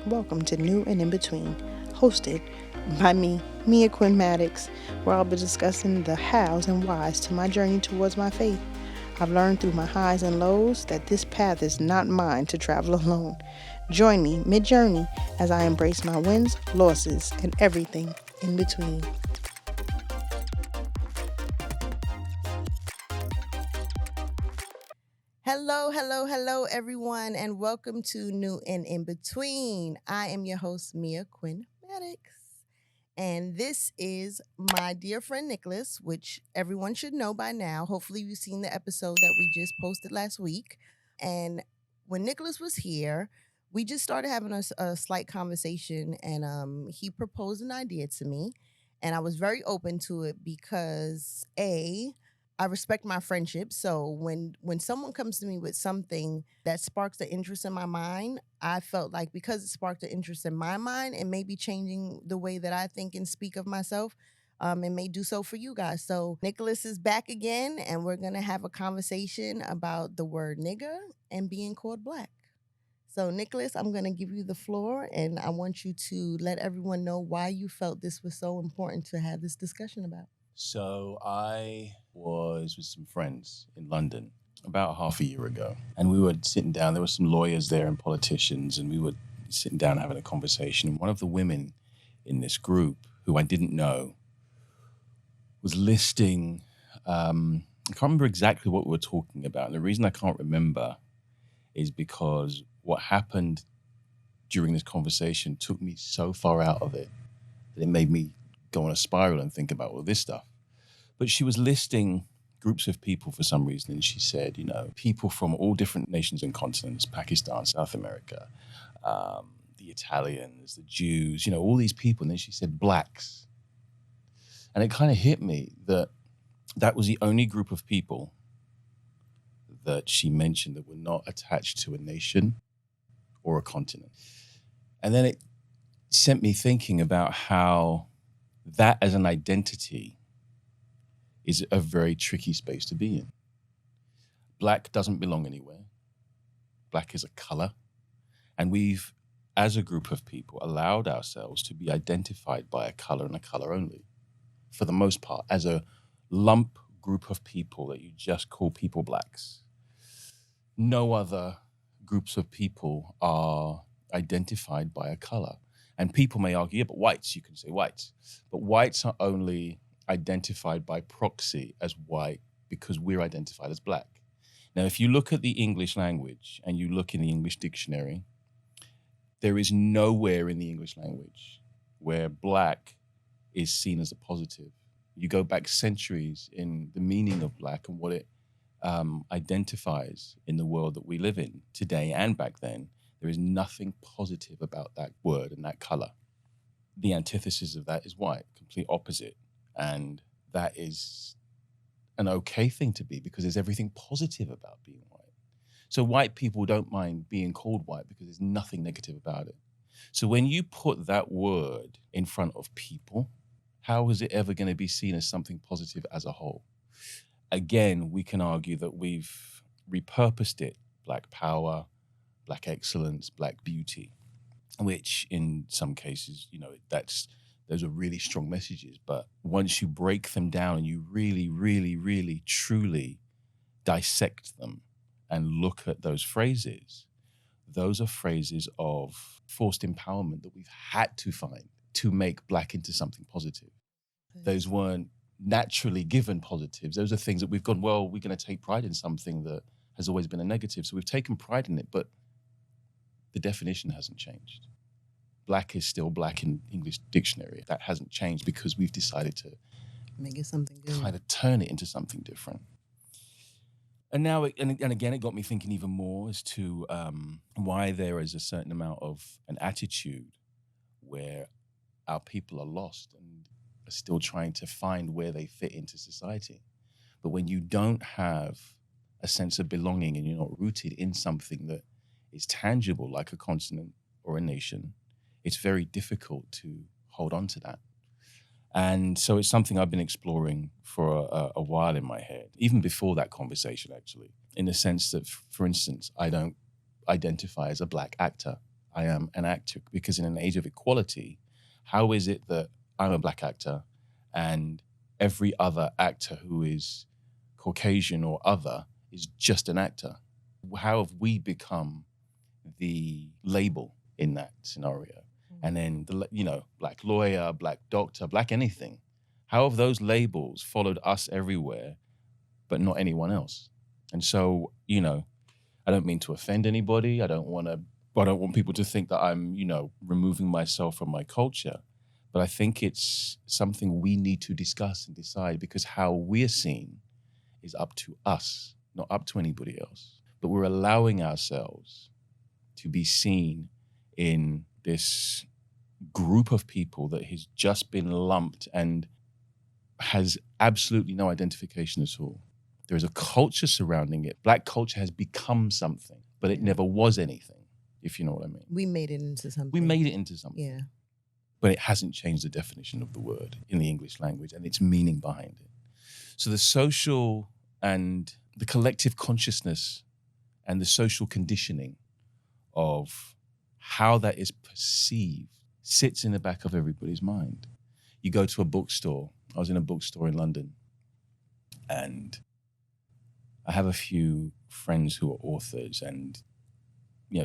welcome to New and In Between, hosted by me, Mia Quinn Maddox, where I'll be discussing the hows and whys to my journey towards my faith. I've learned through my highs and lows that this path is not mine to travel alone. Join me mid journey as I embrace my wins, losses, and everything in between. Hello, everyone, and welcome to New and In Between. I am your host, Mia Quinn Maddox, and this is my dear friend Nicholas, which everyone should know by now. Hopefully, you've seen the episode that we just posted last week. And when Nicholas was here, we just started having a slight conversation, and he proposed an idea to me, and I was very open to it because I respect my friendship. So when someone comes to me with something that sparks an interest in my mind, I felt like because it sparked an interest in my mind, it may be changing the way that I think and speak of myself. It may do so for you guys. So Nicholas is back again, and we're gonna have a conversation about the word nigger and being called black. So Nicholas, I'm gonna give you the floor, and I want you to let everyone know why you felt this was so important to have this discussion about. So I was with some friends in London about half a year ago, and we were sitting down. There were some lawyers there and politicians, and we were sitting down having a conversation. And one of the women in this group, who I didn't know, was listing. I can't remember exactly what we were talking about. And the reason I can't remember is because what happened during this conversation took me so far out of it that it made me go on a spiral and think about all this stuff. But she was listing groups of people for some reason, and she said, people from all different nations and continents, Pakistan, South America, the Italians, the Jews, all these people. And then she said blacks. And it kind of hit me that that was the only group of people that she mentioned that were not attached to a nation or a continent. And then it sent me thinking about how that as an identity is a very tricky space to be in. Black doesn't belong anywhere. Black is a color. And we've, as a group of people, allowed ourselves to be identified by a color and a color only, for the most part, as a lump group of people that you just call people blacks. No other groups of people are identified by a color. And people may argue, yeah, but whites, you can say whites. But whites are only identified by proxy as white because we're identified as black. Now, if you look at the English language and you look in the English dictionary, there is nowhere in the English language where black is seen as a positive. You go back centuries in the meaning of black and what it identifies in the world that we live in today and back then. There is nothing positive about that word and that color. The antithesis of that is white, complete opposite. And that is an okay thing to be because there's everything positive about being white. So white people don't mind being called white because there's nothing negative about it. So when you put that word in front of people, how is it ever going to be seen as something positive as a whole? Again, we can argue that we've repurposed it, black power, black excellence, black beauty, which in some cases, those are really strong messages. But once you break them down and you really, really, really, truly dissect them and look at those phrases, those are phrases of forced empowerment that we've had to find to make black into something positive. Those weren't naturally given positives. Those are things that we've gone, well, we're going to take pride in something that has always been a negative. So we've taken pride in it, but the definition hasn't changed. Black is still black in English dictionary. That hasn't changed because we've decided to Make it something good. kind of turn it into something different. And now, and again, it got me thinking even more as to why there is a certain amount of an attitude where our people are lost and are still trying to find where they fit into society. But when you don't have a sense of belonging and you're not rooted in something that is tangible like a continent or a nation, it's very difficult to hold on to that. And so it's something I've been exploring for a while in my head, even before that conversation, actually, in the sense that, for instance, I don't identify as a black actor. I am an actor, because in an age of equality, how is it that I'm a black actor and every other actor who is Caucasian or other is just an actor? How have we become the label in that scenario? And then, black lawyer, black doctor, black anything. How have those labels followed us everywhere, but not anyone else? And so, I don't mean to offend anybody. I don't want people to think that I'm, removing myself from my culture. But I think it's something we need to discuss and decide, because how we're seen is up to us, not up to anybody else. But we're allowing ourselves to be seen in this group of people that has just been lumped and has absolutely no identification at all. There is a culture surrounding it. Black culture has become something, but it never was anything, if you know what I mean. We made it into something. We made it into something. Yeah. But it hasn't changed the definition of the word in the English language and its meaning behind it. So the social and the collective consciousness and the social conditioning of how that is perceived sits in the back of everybody's mind. You go to a bookstore. I was in a bookstore in London, and I have a few friends who are authors, and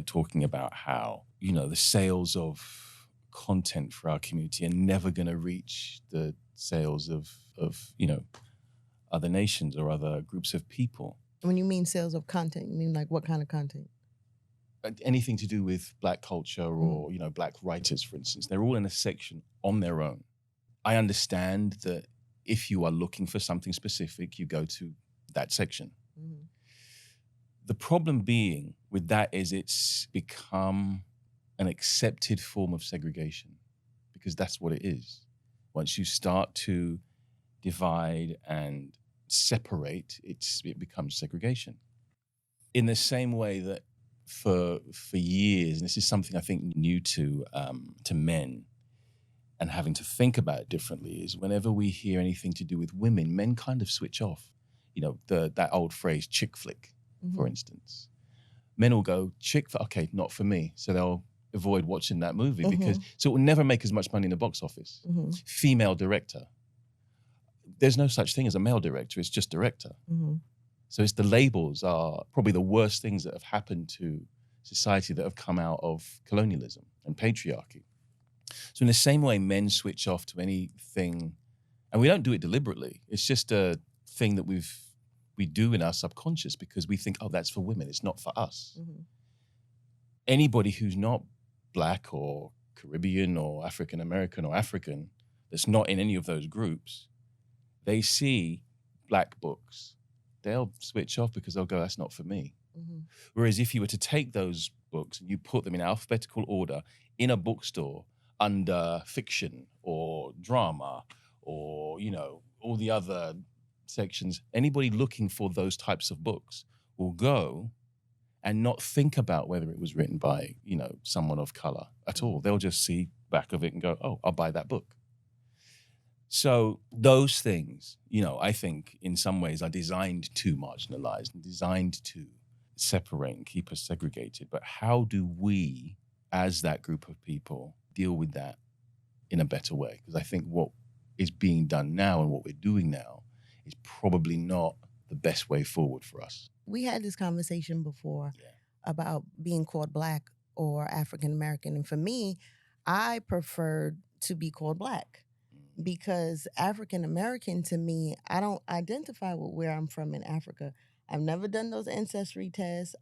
talking about how the sales of content for our community are never going to reach the sales of other nations or other groups of people. When you mean sales of content, you mean like what kind of content? Anything to do with black culture or black writers, for instance. They're all in a section on their own. I understand that if you are looking for something specific, you go to that section. Mm-hmm. The problem being with that is it's become an accepted form of segregation, because that's what it is. Once you start to divide and separate, it becomes segregation. In the same way that for years, and this is something I think new to men, and having to think about it differently, is whenever we hear anything to do with women, men kind of switch off. That old phrase, chick flick, for instance. Men will go, chick flick, okay, not for me. So they'll avoid watching that movie so it will never make as much money in the box office. Female director. There's no such thing as a male director, it's just director. So it's the labels are probably the worst things that have happened to society that have come out of colonialism and patriarchy. So in the same way, men switch off to anything, and we don't do it deliberately. It's just a thing that we do in our subconscious, because we think, oh, that's for women. It's not for us. Anybody who's not black or Caribbean or African American or African, that's not in any of those groups, they see black books, they'll switch off because they'll go, that's not for me. Whereas if you were to take those books and you put them in alphabetical order in a bookstore under fiction or drama or, all the other sections, anybody looking for those types of books will go and not think about whether it was written by, someone of color at all. They'll just see back of it and go, oh, I'll buy that book. So those things, I think in some ways are designed to marginalize and designed to separate and keep us segregated. But how do we, as that group of people, deal with that in a better way? Because I think what is being done now and what we're doing now is probably not the best way forward for us. We had this conversation before about being called black or African American. And for me, I preferred to be called black, because African American, to me, I don't identify with where I'm from in Africa. I've never done those ancestry tests.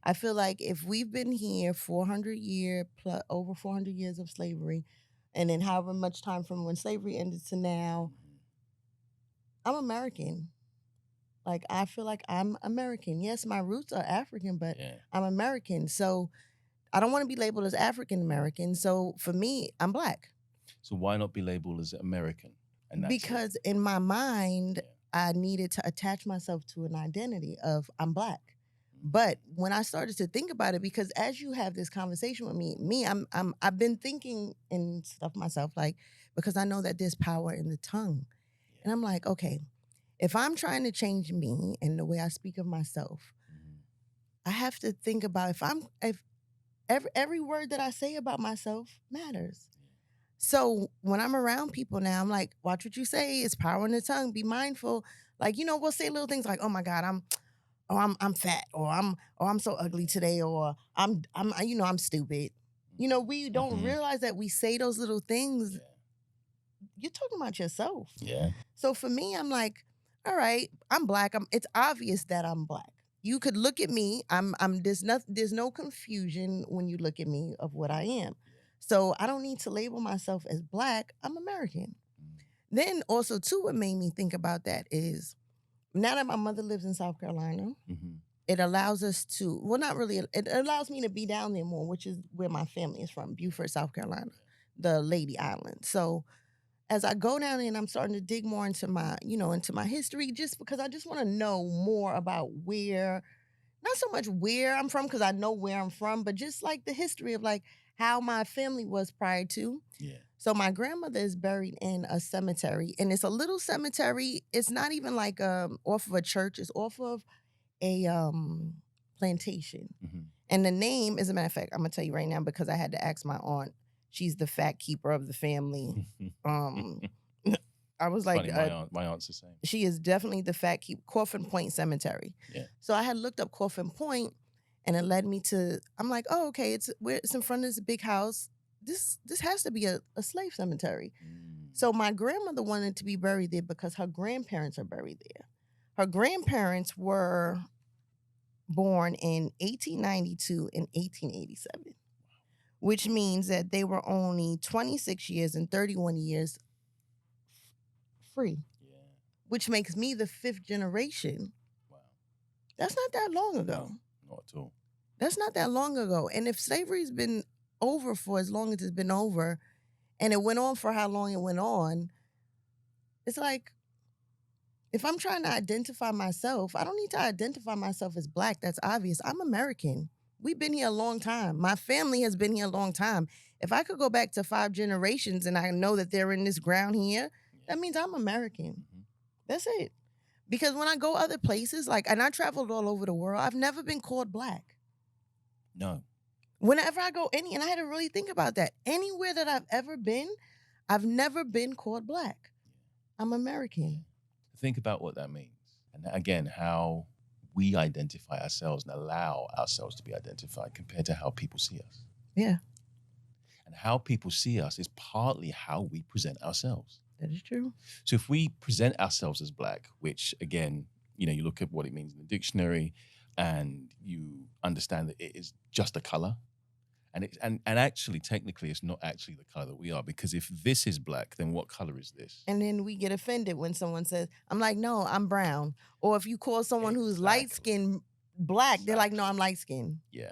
I feel like if we've been here 400 years plus over 400 years of slavery, and then however much time from when slavery ended to now, I'm American. Like, I feel like I'm American. Yes, my roots are African, but I'm American. So I don't want to be labeled as African American. So for me, I'm black. So why not be labeled as American? And that's because in my mind, I needed to attach myself to an identity of I'm black. But when I started to think about it, because as you have this conversation with me, I've been thinking and stuff myself, like, because I know that there's power in the tongue. And I'm like, okay, if I'm trying to change me and the way I speak of myself, I have to think about if every word that I say about myself matters. So when I'm around people now, I'm like, watch what you say. It's power in the tongue. Be mindful. Like, we'll say little things like, oh my God, I'm fat, or I'm so ugly today, or I'm stupid. We don't realize that we say those little things. You're talking about yourself. Yeah. So for me, I'm like, all right, I'm black. It's obvious that I'm black. You could look at me. There's no confusion when you look at me of what I am. So I don't need to label myself as black. I'm American. Then also too, what made me think about that is now that my mother lives in South Carolina, it allows us to, well, not really, it allows me to be down there more, which is where my family is from, Beaufort, South Carolina, the Lady Island. So as I go down there and I'm starting to dig more into my, into my history, just because I just want to know more about not so much where I'm from, because I know where I'm from, but just like the history of like how my family was prior to. Yeah. So my grandmother is buried in a cemetery, and it's a little cemetery. It's not even like off of a church. It's off of a plantation. And the name, as a matter of fact, I'm gonna tell you right now because I had to ask my aunt. She's the fat keeper of the family. I was like, funny, my aunt's the same. She is definitely the fat keeper. Coffin Point Cemetery. Yeah. So I had looked up Coffin Point, and it led me to. I'm like, oh, okay. It's in front of this big house. This has to be a slave cemetery. So my grandmother wanted to be buried there because her grandparents are buried there. Her grandparents were born in 1892 and 1887, which means that they were only 26 years and 31 years free, which makes me the 5th generation. Wow. That's not that long ago. No, not at all. That's not that long ago. And if slavery's been over for as long as it's been over, and it went on for how long it went on, it's like, if I'm trying to identify myself, I don't need to identify myself as black. That's obvious. I'm American. We've been here a long time. My family has been here a long time. If I could go back to 5 generations and I know that they're in this ground here, that means I'm American. That's it. Because when I go other places, and I traveled all over the world, I've never been called black. No. Whenever I go and I had to really think about that. Anywhere that I've ever been, I've never been called black. I'm American. Think about what that means. And again, how we identify ourselves and allow ourselves to be identified compared to how people see us. Yeah. And how people see us is partly how we present ourselves. That is true. So if we present ourselves as black, which again, you look at what it means in the dictionary and you understand that it is just a color. And actually, technically, it's not actually the color that we are, because if this is black, then what color is this? And then we get offended when someone says, I'm like, no, I'm brown. Or if you call someone who's light-skinned black, they're like, no, I'm light-skinned. Yeah.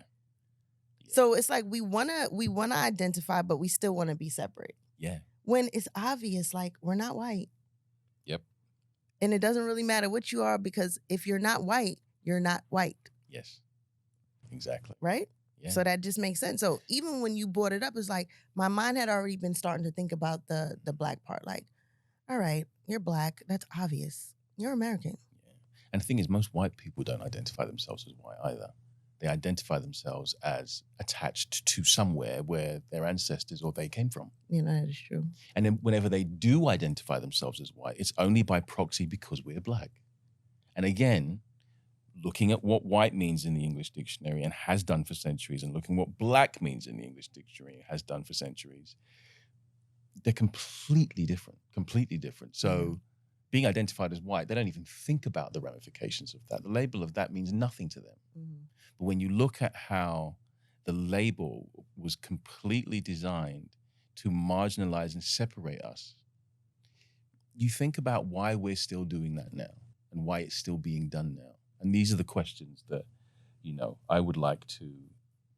So it's like we wanna identify, but we still want to be separate. Yeah. When it's obvious, like, we're not white. Yep. And it doesn't really matter what you are, because if you're not white, you're not white. Yes. Exactly. Right? Yeah. So that just makes sense. So even when you brought it up, it's like my mind had already been starting to think about the black part. Like, all right, you're black. That's obvious. You're American. Yeah. And the thing is, most white people don't identify themselves as white either. They identify themselves as attached to somewhere where their ancestors or they came from. That is true. And then whenever they do identify themselves as white, it's only by proxy because we're black. And again, looking at what white means in the English dictionary and has done for centuries, and looking what black means in the English dictionary and has done for centuries, they're completely different. So being identified as white, they don't even think about the ramifications of that. The label of that means nothing to them. But when you look at how the label was completely designed to marginalize and separate us, you think about why we're still doing that now and why it's still being done now. And these are the questions that, I would like to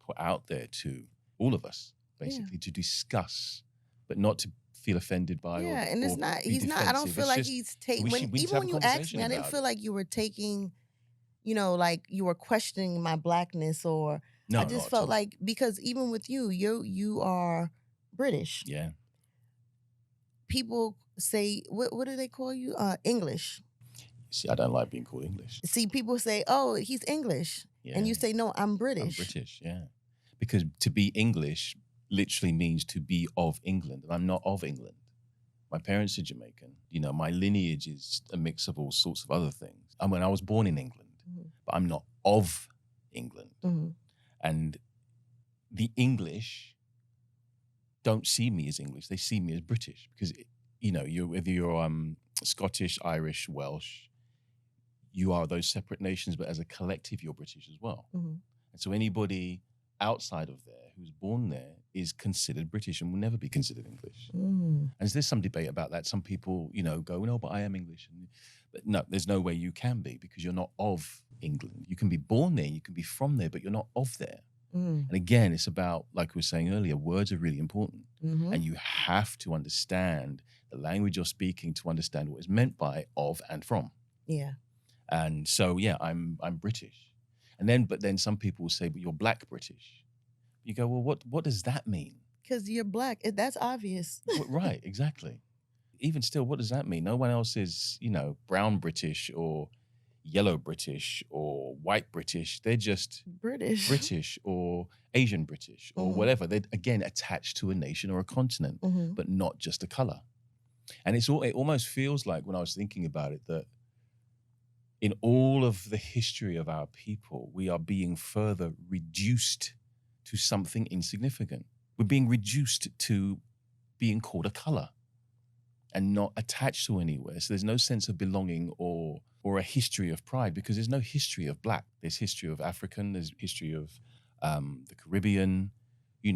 put out there to all of us, basically, to discuss, but not to feel offended by. Yeah, and it's not, he's not, I don't feel like he's taking, even when you asked me, I didn't feel like you were taking, like you were questioning my blackness, or I just felt like, because even with you are British. Yeah. People say, what do they call you? English. See, I don't like being called English. See, people say, oh, he's English. Yeah. And you say, no, I'm British. I'm British, yeah. because to be English literally means to be of England, and I'm not of England. My parents are Jamaican. My lineage is a mix of all sorts of other things. I mean, I was born in England, but I'm not of England. And the English don't see me as English. They see me as British because, whether you're Scottish, Irish, Welsh, you are those separate nations, but as a collective, you're British as well. And so anybody outside of there who's born there is considered British and will never be considered English. And there's some debate about that. Some people, go, no, but I am English. But no, there's no way you can be because you're not of England. You can be born there, you can be from there, but you're not of there. And again, it's about, like we were saying earlier, words are really important. And you have to understand the language you're speaking to understand what is meant by of and from. Yeah. And so, I'm British. But then some people will say, but you're Black British. You go, well, what does that mean? Because you're Black. That's obvious. Right, exactly. Even still, what does that mean? No one else is, brown British or yellow British or white British. They're just British or Asian British or whatever. They're, again, attached to a nation or a continent, but not just a color. And it almost feels like, when I was thinking about it, that in all of the history of our people, we are being further reduced to something insignificant. We're being reduced to being called a color and not attached to anywhere. So there's no sense of belonging or a history of pride, because there's no history of Black. There's history of African, there's history of the Caribbean,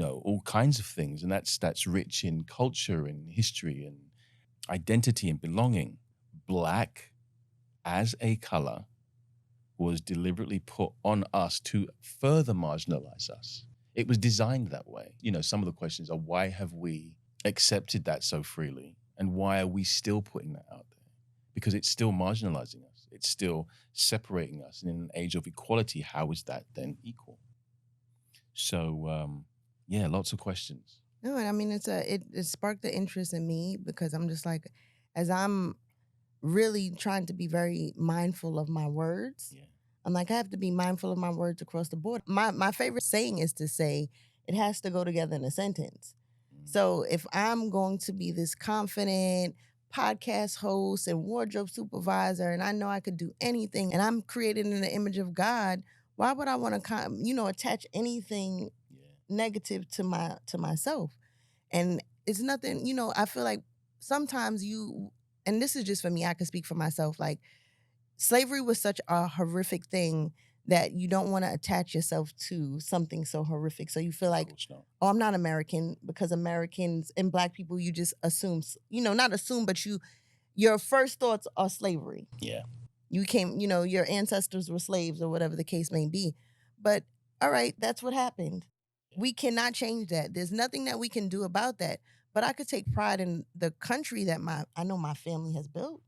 all kinds of things. And that's rich in culture and history and identity and belonging. Black as a color was deliberately put on us to further marginalize us. It was designed that way. Some of the questions are, why have we accepted that so freely? And why are we still putting that out there? Because it's still marginalizing us. It's still separating us. And in an age of equality, how is that then equal? So, lots of questions. No, and I mean, it sparked the interest in me because I'm just like, as I'm really trying to be very mindful of my words. I'm like, I have to be mindful of my words across the board. My favorite saying is to say, it has to go together in a sentence. So if I'm going to be this confident podcast host and wardrobe supervisor, and I know I could do anything, and I'm created in the image of God, why would I want to, attach anything negative to myself? And it's nothing, I feel like sometimes and this is just for me, I can speak for myself, like slavery was such a horrific thing that you don't want to attach yourself to something so horrific. So you feel like, oh, I'm not American, because Americans and Black people, you just assume, not assume, but your first thoughts are slavery. Yeah. You came, your ancestors were slaves or whatever the case may be. But all right, that's what happened. We cannot change that. There's nothing that we can do about that. But I could take pride in the country that I know my family has built.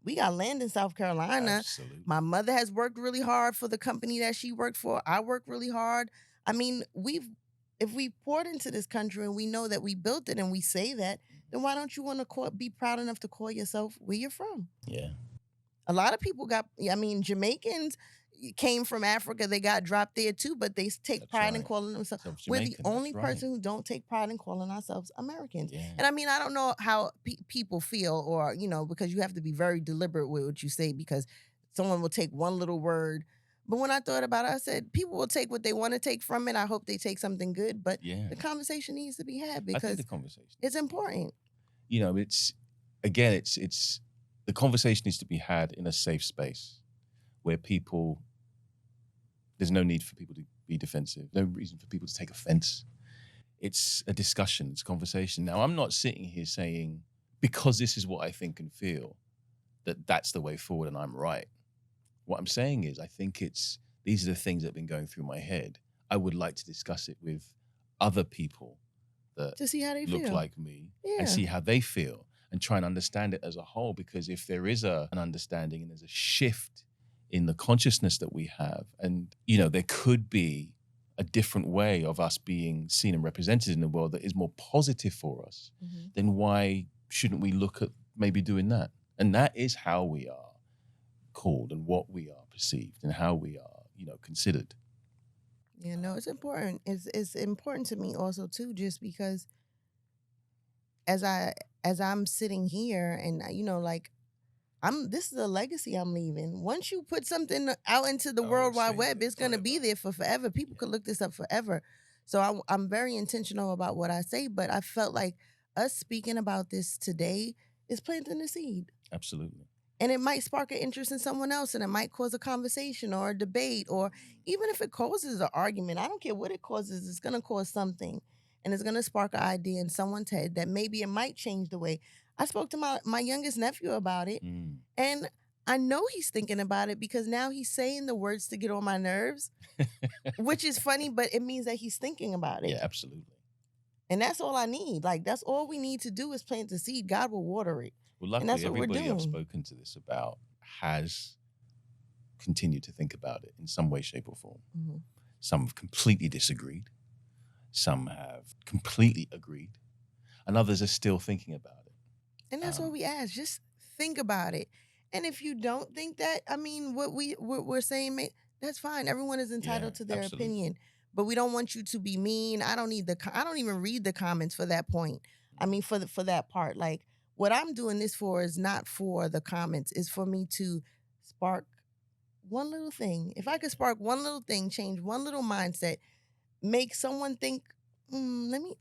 We got land in South Carolina. Absolutely. My mother has worked really hard for the company that she worked for. I work really hard. I mean, if we poured into this country and we know that we built it and we say that, then why don't you want to be proud enough to call yourself where you're from? Yeah. A lot of people Jamaicans came from Africa. They got dropped there too, but they take pride in calling themselves. We're the only person who don't take pride in calling ourselves Americans. Yeah. And I mean, I don't know how people feel, or, because you have to be very deliberate with what you say, because someone will take one little word. But when I thought about it, I said, people will take what they want to take from it. I hope they take something good, but the conversation needs to be had, because the conversation, it's important. It's the conversation needs to be had in a safe space where there's no need for people to be defensive, no reason for people to take offense. It's a discussion, it's a conversation. Now, I'm not sitting here saying, because this is what I think and feel, that's the way forward and I'm right. What I'm saying is, I think these are the things that have been going through my head. I would like to discuss it with other people that to see how they look feel, like me, and see how they feel, and try and understand it as a whole. Because if there is an understanding and there's a shift in the consciousness that we have, and there could be a different way of us being seen and represented in the world that is more positive for us, then why shouldn't we look at maybe doing that? And that is how we are called and what we are perceived and how we are, considered. Yeah, no, it's important. It's important to me also too, just because as I as I'm sitting here and like this is a legacy I'm leaving. Once you put something out into the World Wide same Web, thing, it's gonna be forever. there for forever. People could look this up forever. So I'm very intentional about what I say, but I felt like us speaking about this today is planting the seed. Absolutely. And it might spark an interest in someone else, and it might cause a conversation or a debate, or even if it causes an argument. I don't care what it causes, it's going to cause something. And it's going to spark an idea in someone's head that maybe it might change the way. I spoke to my youngest nephew about it, Mm. and I know he's thinking about it because now he's saying the words to get on my nerves, which is funny, but it means that he's thinking about it. Yeah, absolutely. And that's all I need. Like, that's all we need to do is plant the seed. God will water it. Well, And that's luckily, what we're everybody I've doing. spoken to this about has continued to think about it in some way, shape, or form. Mm-hmm. Some have completely disagreed. Some have completely agreed. And others are still thinking about it. And that's what we ask. Just think about it. And if you don't think that, I mean, what we're saying, that's fine. Everyone is entitled Yeah, to their absolutely. opinion, but we don't want you to be mean. I don't even read the comments for that point. I mean, for that part, like what I'm doing this for is not for the comments. It's for me to spark one little thing. If I could spark one little thing, change one little mindset, make someone think, let me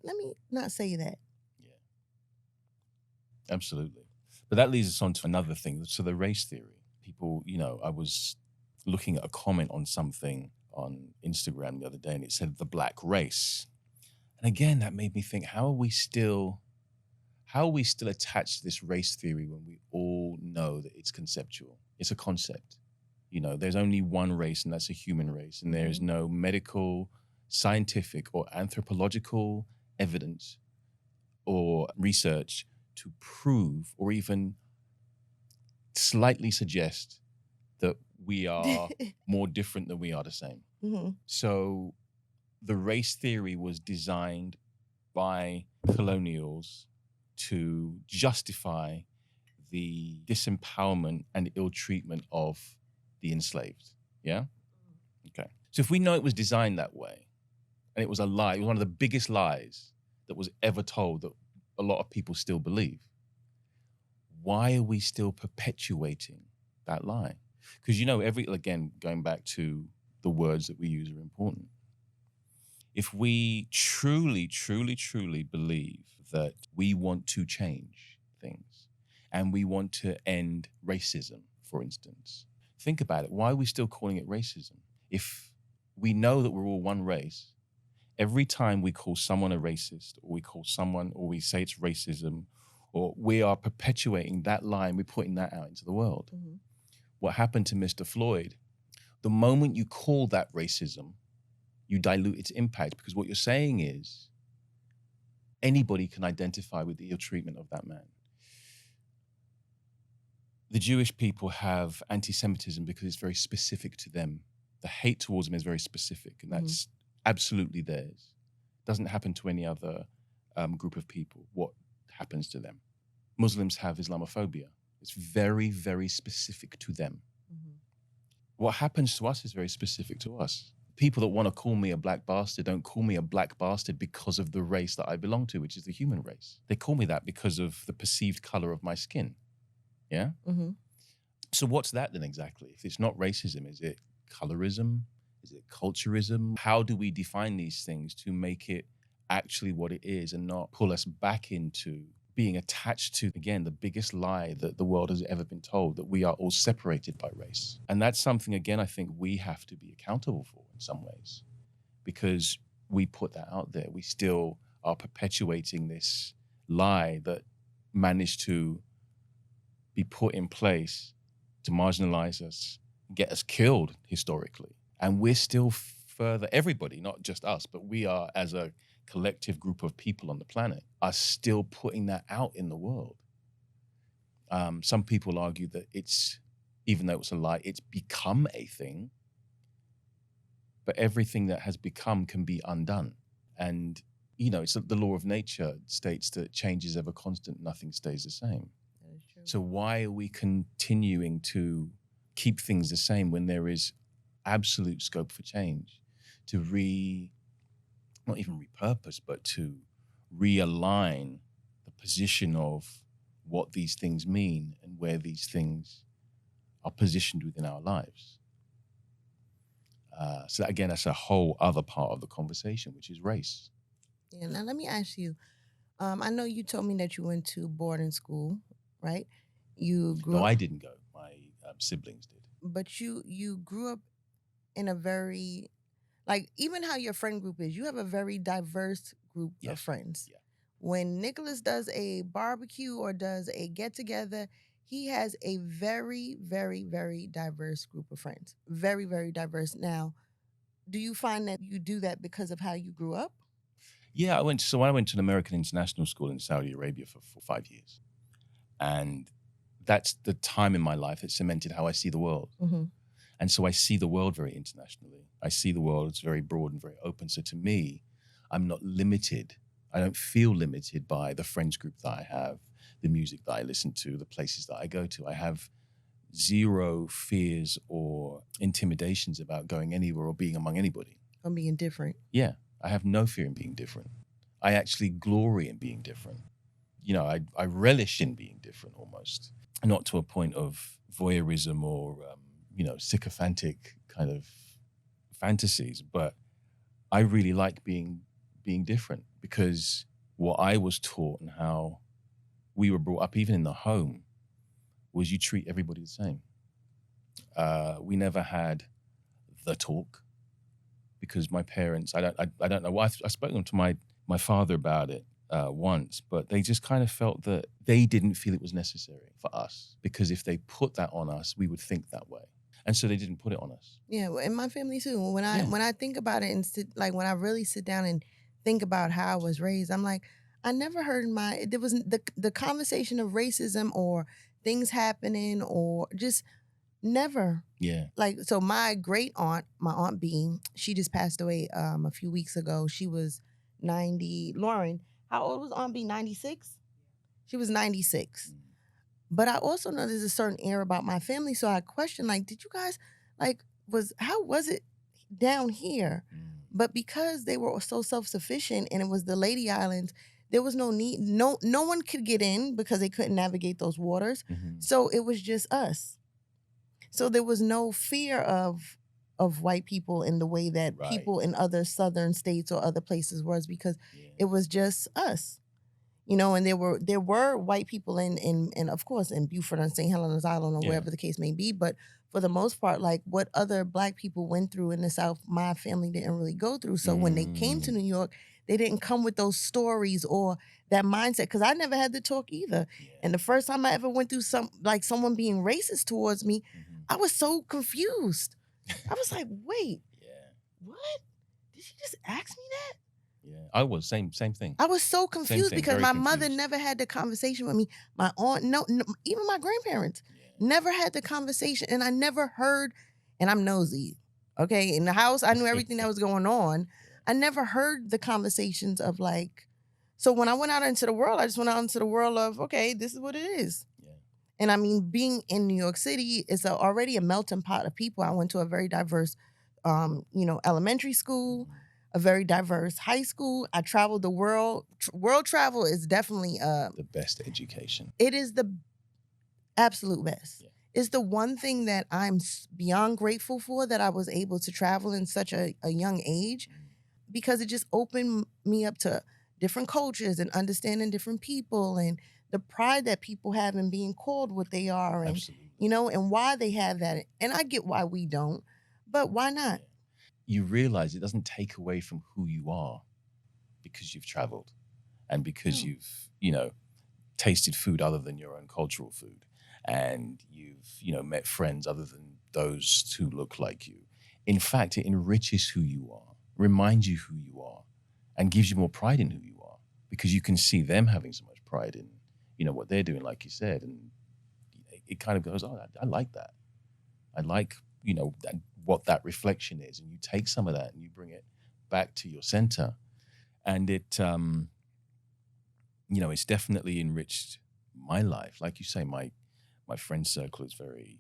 not say that. Yeah, absolutely. But that leads us on to another thing. So the race theory. People, I was looking at a comment on something on Instagram the other day, and it said the black race. And again, that made me think, how are we still attached to this race theory when we all know that it's conceptual? It's a concept. There's only one race, and that's a human race. And there's no medical, scientific, or anthropological evidence or research to prove or even slightly suggest that we are more different than we are the same. Mm-hmm. So the race theory was designed by colonials to justify the disempowerment and ill treatment of the enslaved. Yeah? Okay. So if we know it was designed that way, and it was a lie, it was one of the biggest lies that was ever told that a lot of people still believe, why are we still perpetuating that lie? Because, again, going back to the words that we use are important. If we truly, truly, truly believe that we want to change things and we want to end racism, for instance, think about it. Why are we still calling it racism? If we know that we're all one race, every time we call someone a racist, or we call someone, or we say it's racism, or we are perpetuating that lie and we're putting that out into the world. Mm-hmm. What happened to Mr. Floyd, the moment you call that racism, you dilute its impact, because what you're saying is anybody can identify with the ill treatment of that man. The Jewish people have anti-Semitism because it's very specific to them. The hate towards them is very specific, and that's absolutely theirs. It doesn't happen to any other group of people. What happens to them? Muslims have Islamophobia. It's very, very specific to them. Mm-hmm. What happens to us is very specific to us. People that want to call me a black bastard don't call me a black bastard because of the race that I belong to, which is the human race. They call me that because of the perceived color of my skin. Yeah? Mm-hmm. So what's that then exactly? If it's not racism, is it colorism? Is it culturism? How do we define these things to make it actually what it is and not pull us back into being attached to, again, the biggest lie that the world has ever been told, that we are all separated by race? And that's something, again, I think we have to be accountable for in some ways, because we put that out there. We still are perpetuating this lie that managed to be put in place to marginalize us, get us killed historically. And we're still further, everybody, not just us, but we are, as a collective group of people on the planet, are still putting that out in the world. Some people argue that it's, even though it's a lie, it's become a thing, but everything that has become can be undone. And, it's the law of nature states that change is ever constant, nothing stays the same. That is true. So why are we continuing to keep things the same when there is absolute scope for change? to not even repurpose, but to realign the position of what these things mean and where these things are positioned within our lives. So again, that's a whole other part of the conversation, which is race. Yeah, now let me ask you. I know you told me that you went to boarding school, right? You grew No, up, I didn't go. My siblings did. but you grew up in a very, like, even how your friend group is. You have a very diverse group of Yes. friends. Yeah. When Nicholas does a barbecue or does a get together, he has a very, very, very diverse group of friends. Very, very diverse. Now, do you find that you do that because of how you grew up? Yeah, I went to an American international school in Saudi Arabia for 5 years. And that's the time in my life that cemented how I see the world. Mm-hmm. And so I see the world very internationally. I see the world as very broad and very open. So to me, I'm not limited. I don't feel limited by the friends group that I have, the music that I listen to, the places that I go to. I have zero fears or intimidations about going anywhere or being among anybody. Or being different. Yeah, I have no fear in being different. I actually glory in being different. You know, I relish in being different almost, not to a point of voyeurism or, sycophantic kind of fantasies, but I really like being different because what I was taught and how we were brought up, even in the home, was you treat everybody the same. We never had the talk because my parents, I don't know why. I spoke to my father about it once, but they just kind of felt that they didn't feel it was necessary for us because if they put that on us, we would think that way. And so they didn't put it on us. Yeah, in my family too. When I think about it and when I really sit down and think about how I was raised, I'm like, I never heard there was the conversation of racism or things happening or just never. Yeah. Like, so my great aunt, my aunt Bean, she just passed away a few weeks ago. She was 90. Lauren, how old was Aunt Bean? 96? She was 96. But I also know there's a certain air about my family. So I question, like, did you guys, like, how was it down here? But because they were so self-sufficient and it was the Lady Islands, there was no need, no one could get in because they couldn't navigate those waters. Mhm. So it was just us. So there was no fear of white people in the way that Right. people in other southern states or other places was, because it was just us. You know, and there were white people in of course in Beaufort and St. Helens Island or wherever the case may be, but for the most part, like what other black people went through in the South, my family didn't really go through. So when they came to New York, they didn't come with those stories or that mindset, because I never had to talk either. And the first time I ever went through someone being racist towards me, I was so confused. I was like, wait, what? Did she just ask me that? Yeah, I was same thing. I was so confused thing, because very my mother confused. never had the conversation with me. My aunt, no, even my grandparents never had the conversation, and I never heard. And I'm nosy, okay? In the house, I knew everything that was going on. I never heard the conversations of like. So when I went out into the world, I just went out into the world of, okay, this is what it is. Yeah. And I mean, being in New York City is already a melting pot of people. I went to a very diverse, elementary school, a very diverse high school. I traveled the world. World travel is definitely The best education. it is the absolute best. Yeah. It's the one thing that I'm beyond grateful for, that I was able to travel in such a young age, because it just opened me up to different cultures and understanding different people and the pride that people have in being called what they are, and Absolutely. and why they have that. And I get why we don't, but why not? You realize it doesn't take away from who you are because you've traveled and because you've, tasted food other than your own cultural food, and you've, met friends other than those who look like you. In fact, it enriches who you are, reminds you who you are, and gives you more pride in who you are, because you can see them having so much pride in, what they're doing, like you said. And it kind of goes, oh, I like that. I like, what that reflection is. And you take some of that and you bring it back to your center. And it, it's definitely enriched my life. Like you say, my friend circle is very,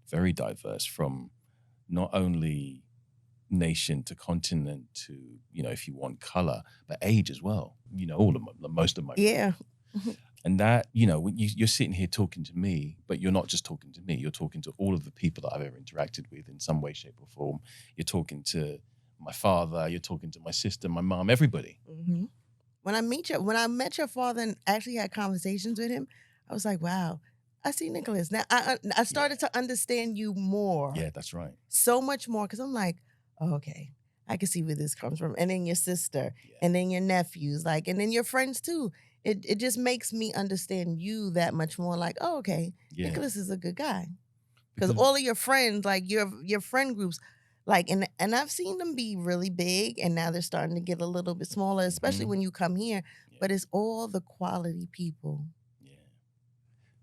very diverse, from not only nation to continent to, if you want color, but age as well. All of most of my Yeah. friends. And that, when you're sitting here talking to me, but you're not just talking to me, you're talking to all of the people that I've ever interacted with in some way, shape, or form. You're talking to my father, you're talking to my sister, my mom, everybody. Mm-hmm. When I met your father and actually had conversations with him, I was like, wow, I see Nicholas. Now I started to understand you more. Yeah, that's right. So much more, because I'm like, oh, okay, I can see where this comes from. And then your sister, and then your nephews, and then your friends too. It just makes me understand you that much more. Like, oh, okay, Nicholas is a good guy. Because all of your friends, your friend groups, and I've seen them be really big, and now they're starting to get a little bit smaller, especially when you come here. Yeah. But it's all the quality people. Yeah.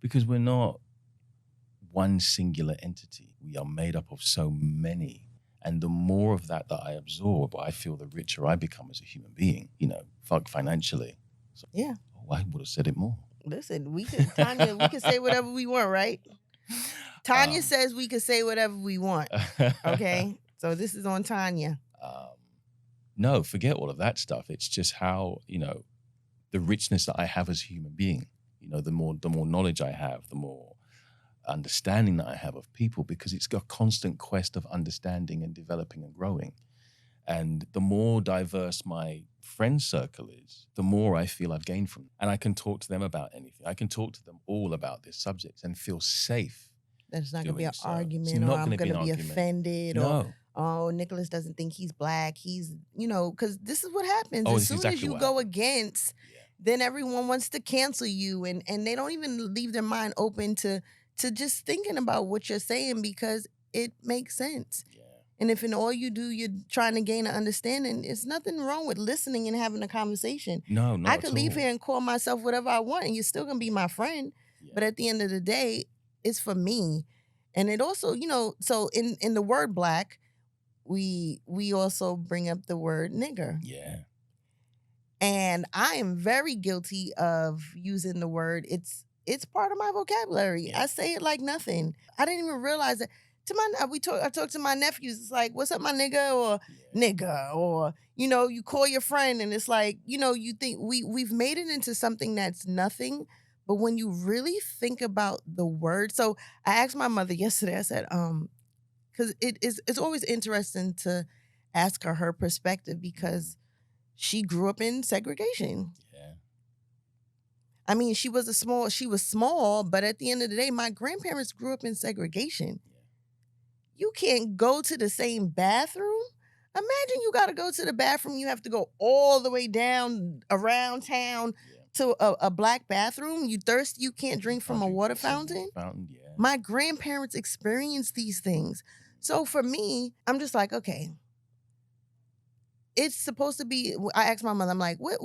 Because we're not one singular entity. We are made up of so many. And the more of that I absorb, I feel the richer I become as a human being, financially. So, yeah. Oh, I would have said it more. Listen, Tanya, we can say whatever we want, right? Tanya says we can say whatever we want. Okay? So this is on Tanya. No, forget all of that stuff. It's just how, the richness that I have as a human being, the more knowledge I have, the more understanding that I have of people, because it's a constant quest of understanding and developing and growing. And the more diverse my friend circle is, the more I feel I've gained from them. And I can talk to them about anything. I can talk to them all about this subject and feel safe. There's not going to be an argument, or I'm going to be offended, or, oh, Nicholas doesn't think he's black. He's, because this is what happens. As soon as you go against, then everyone wants to cancel you, and they don't even leave their mind open to just thinking about what you're saying, because it makes sense. Yeah. And if in all you do, you're trying to gain an understanding, there's nothing wrong with listening and having a conversation. No, I could leave here and call myself whatever I want, and you're still going to be my friend. Yeah. But at the end of the day, it's for me. And it also, so in the word black, we also bring up the word nigger. Yeah. And I am very guilty of using the word. It's part of my vocabulary. Yeah. I say it like nothing. I didn't even realize that. I talk to my nephews. It's like, what's up, my nigga, or nigga, or you call your friend, and it's like, you think we've made it into something that's nothing. But when you really think about the word, so I asked my mother yesterday. I said, because it's always interesting to ask her perspective, because she grew up in segregation. Yeah. I mean, she was small, but at the end of the day, my grandparents grew up in segregation. Yeah. You can't go to the same bathroom. Imagine you got to go to the bathroom. You have to go all the way down around town to a black bathroom. You thirsty, you can't drink from a water fountain. My grandparents experienced these things. So for me, I'm just like, okay, it's supposed to be. I asked my mother, I'm like, what?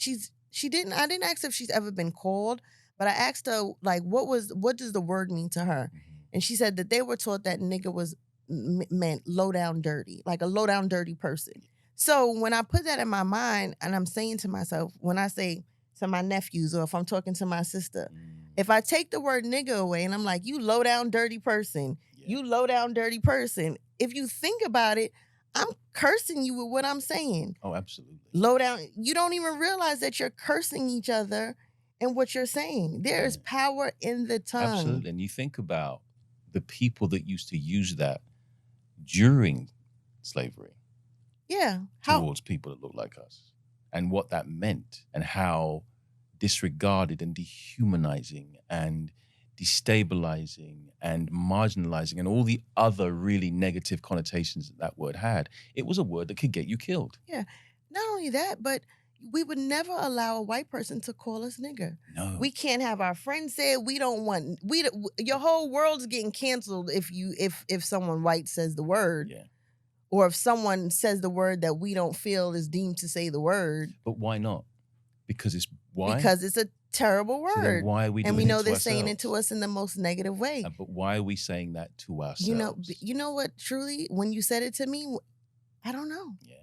I didn't ask if she's ever been called, but I asked her, like, what does the word mean to her? Mm-hmm. And she said that they were taught that nigga was meant low down dirty, like a low down dirty person. So when I put that in my mind, and I'm saying to myself, when I say to my nephews, or if I'm talking to my sister, if I take the word nigga away and I'm like, you low down dirty person, you low down dirty person, if you think about it, I'm cursing you with what I'm saying. Oh, absolutely. Low down. You don't even realize that you're cursing each other in what you're saying. There is power in the tongue. Absolutely. And you think about the people that used to use that during slavery. Yeah. Towards people that look like us, and what that meant, and how disregarded and dehumanizing and destabilizing and marginalizing and all the other really negative connotations that word had. It was a word that could get you killed. Yeah. Not only that, but we would never allow a white person to call us nigger. No. We can't have our friends say it. We don't want, your whole world's getting canceled if someone white says the word. Yeah. Or if someone says the word that we don't feel is deemed to say the word. But why not? Because it's why? Because it's a terrible word. So then why are we doing it to ourselves? And we know they're saying it to us in the most negative way. But why are we saying that to ourselves? You know what, truly, when you said it to me, I don't know. Yeah.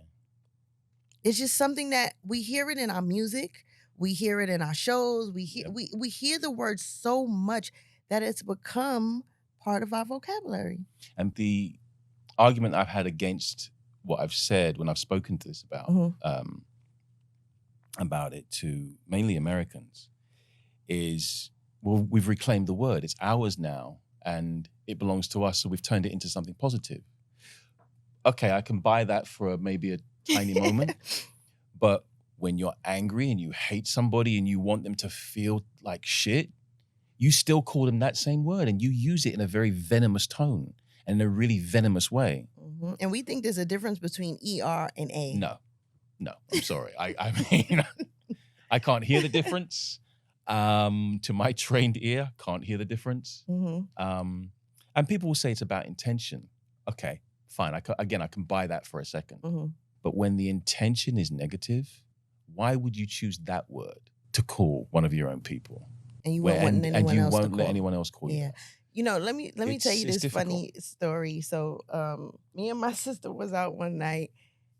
It's just something that we hear it in our music. We hear it in our shows. We hear the word so much that it's become part of our vocabulary. And the argument I've had against what I've said when I've spoken to this about it to mainly Americans is, well, we've reclaimed the word. It's ours now, and it belongs to us. So we've turned it into something positive. Okay, I can buy that for maybe a tiny moment, but when you're angry and you hate somebody and you want them to feel like shit, you still call them that same word and you use it in a very venomous tone and in a really venomous way. Mm-hmm. And we think there's a difference between ER and A. No, I'm sorry. I mean, I can't hear the difference. To my trained ear, can't hear the difference. Mm-hmm. And people will say it's about intention. Okay, fine. I can buy that for a second. Mm-hmm. But when the intention is negative, why would you choose that word to call one of your own people? And you won't want anyone else to call. Let anyone else call you. Yeah. You know, let me tell you this funny story. So me and my sister was out one night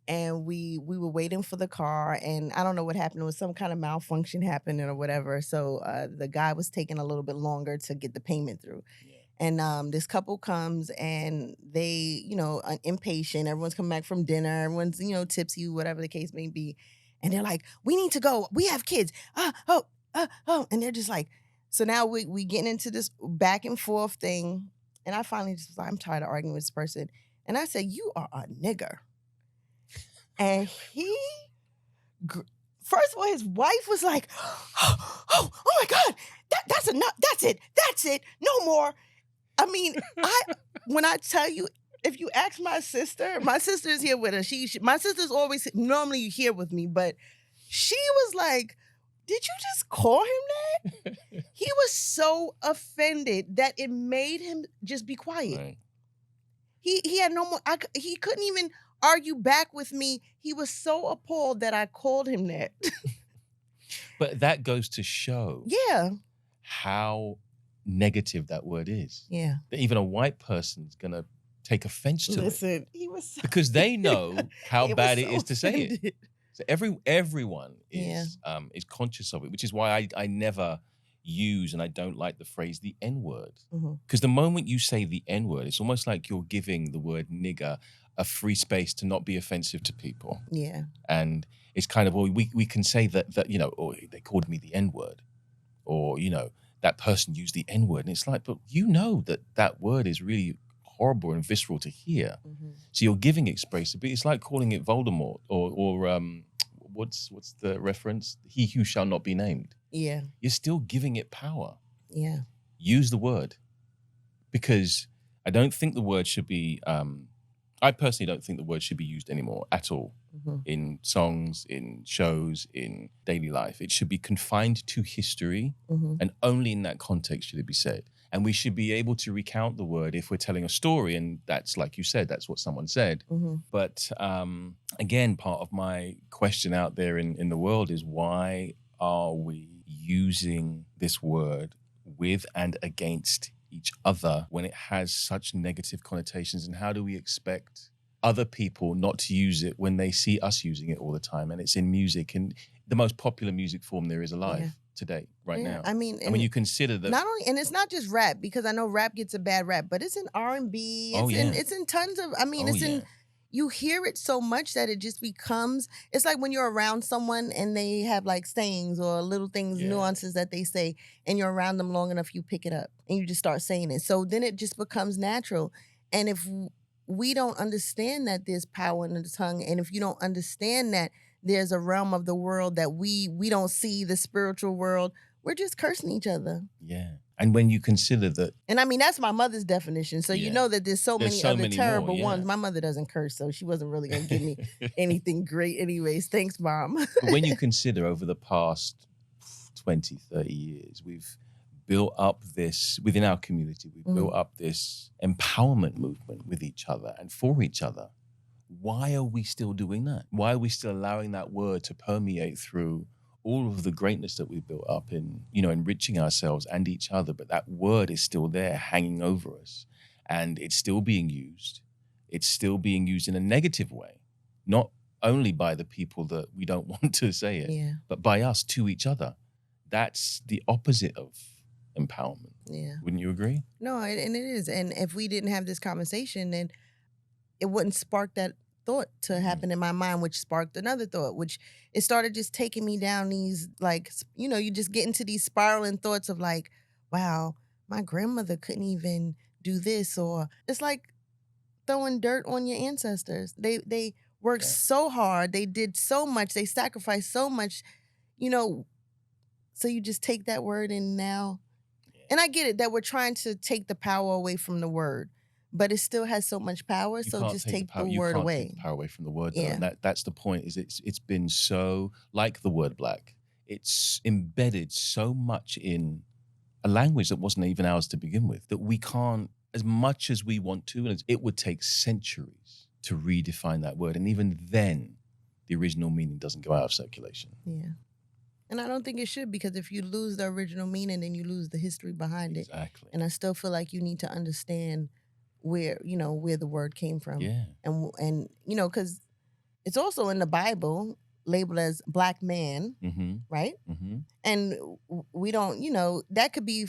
and we were waiting for the car, and I don't know what happened. It was some kind of malfunction happening or whatever. So the guy was taking a little bit longer to get the payment through. Yeah. And this couple comes and they, impatient. Everyone's coming back from dinner. Everyone's, tipsy, whatever the case may be. And they're like, we need to go. We have kids. And they're just like, so now we getting into this back and forth thing. And I finally just was like, I'm tired of arguing with this person. And I said, you are a nigger. And he, first of all, his wife was like, oh my God, that's enough. That's it. No more. I mean, when I tell you, if you ask my sister is here with us. My sister's always normally here with me, but she was like, did you just call him that? He was so offended that it made him just be quiet. Right. He had no more, he couldn't even argue back with me. He was so appalled that I called him that. But that goes to show how negative that word is. Yeah. That even a white person's going to take offense to it. He was so because they know how bad it is to say it. So everyone is conscious of it, which is why I never use, and I don't like the phrase the N-word. Because the moment you say the N-word, it's almost like you're giving the word nigger a free space to not be offensive to people. Yeah. And it's kind of, well, we can say that or they called me the N-word, or, that person used the N-word. And it's like, but that word is really horrible and visceral to hear. So you're giving it space to be. It's like calling it Voldemort or what's the reference? He who shall not be named. Yeah. You're still giving it power. Yeah. Use the word. Because I don't think the word should be, I personally don't think the word should be used anymore at all in songs, in shows, in daily life. It should be confined to history and only in that context should it be said. And we should be able to recount the word if we're telling a story. And that's, like you said, that's what someone said. But again, part of my question out there in the world is, why are we using this word with and against each other when it has such negative connotations? And how do we expect other people not to use it when they see us using it all the time? And it's in music, and the most popular music form there is alive today, now. I mean, and when you consider that, not only, and it's not just rap, because I know rap gets a bad rap, but it's in R&B. It's in tons of. I mean, in. You hear it so much that it just becomes. It's like when you're around someone and they have like sayings or little things, nuances that they say, and you're around them long enough, you pick it up and you just start saying it. So then it just becomes natural. And if we don't understand that there's power in the tongue, and if you don't understand that there's a realm of the world that we don't see, the spiritual world, we're just cursing each other. Yeah. And when you consider that, and I mean, that's my mother's definition. So you know that there's so many other terrible ones. My mother doesn't curse, so she wasn't really going to give me anything great anyways. Thanks, Mom. But when you consider over the past 20, 30 years, we've built up this, within our community, we've built up this empowerment movement with each other and for each other. Why are we still doing that? Why are we still allowing that word to permeate through all of the greatness that we've built up in, enriching ourselves and each other? But that word is still there hanging over us, and it's still being used. It's still being used in a negative way, not only by the people that we don't want to say it, but by us to each other. That's the opposite of empowerment. Yeah. Wouldn't you agree? No, and it is. And if we didn't have this conversation, then it wouldn't spark that thought to happen in my mind, which sparked another thought, which it started just taking me down these, like, you just get into these spiraling thoughts of like, wow, my grandmother couldn't even do this, or it's like throwing dirt on your ancestors. They worked so hard, they did so much, they sacrificed so much, you know, so you just take that word and now, and I get it that we're trying to take the power away from the word, but it still has so much power. You So can't just take take the you word can't away. take the power away from the word, though. Yeah. And that's the point. Is it's been so, like the word black, it's embedded so much in a language that wasn't even ours to begin with, that we can't, as much as we want to, and it would take centuries to redefine that word. And even then, the original meaning doesn't go out of circulation. Yeah. And I don't think it should, because if you lose the original meaning, then you lose the history behind it. Exactly. And I still feel like you need to understand where the word came from. Yeah. And because it's also in the Bible labeled as black man, right? And we don't, that could be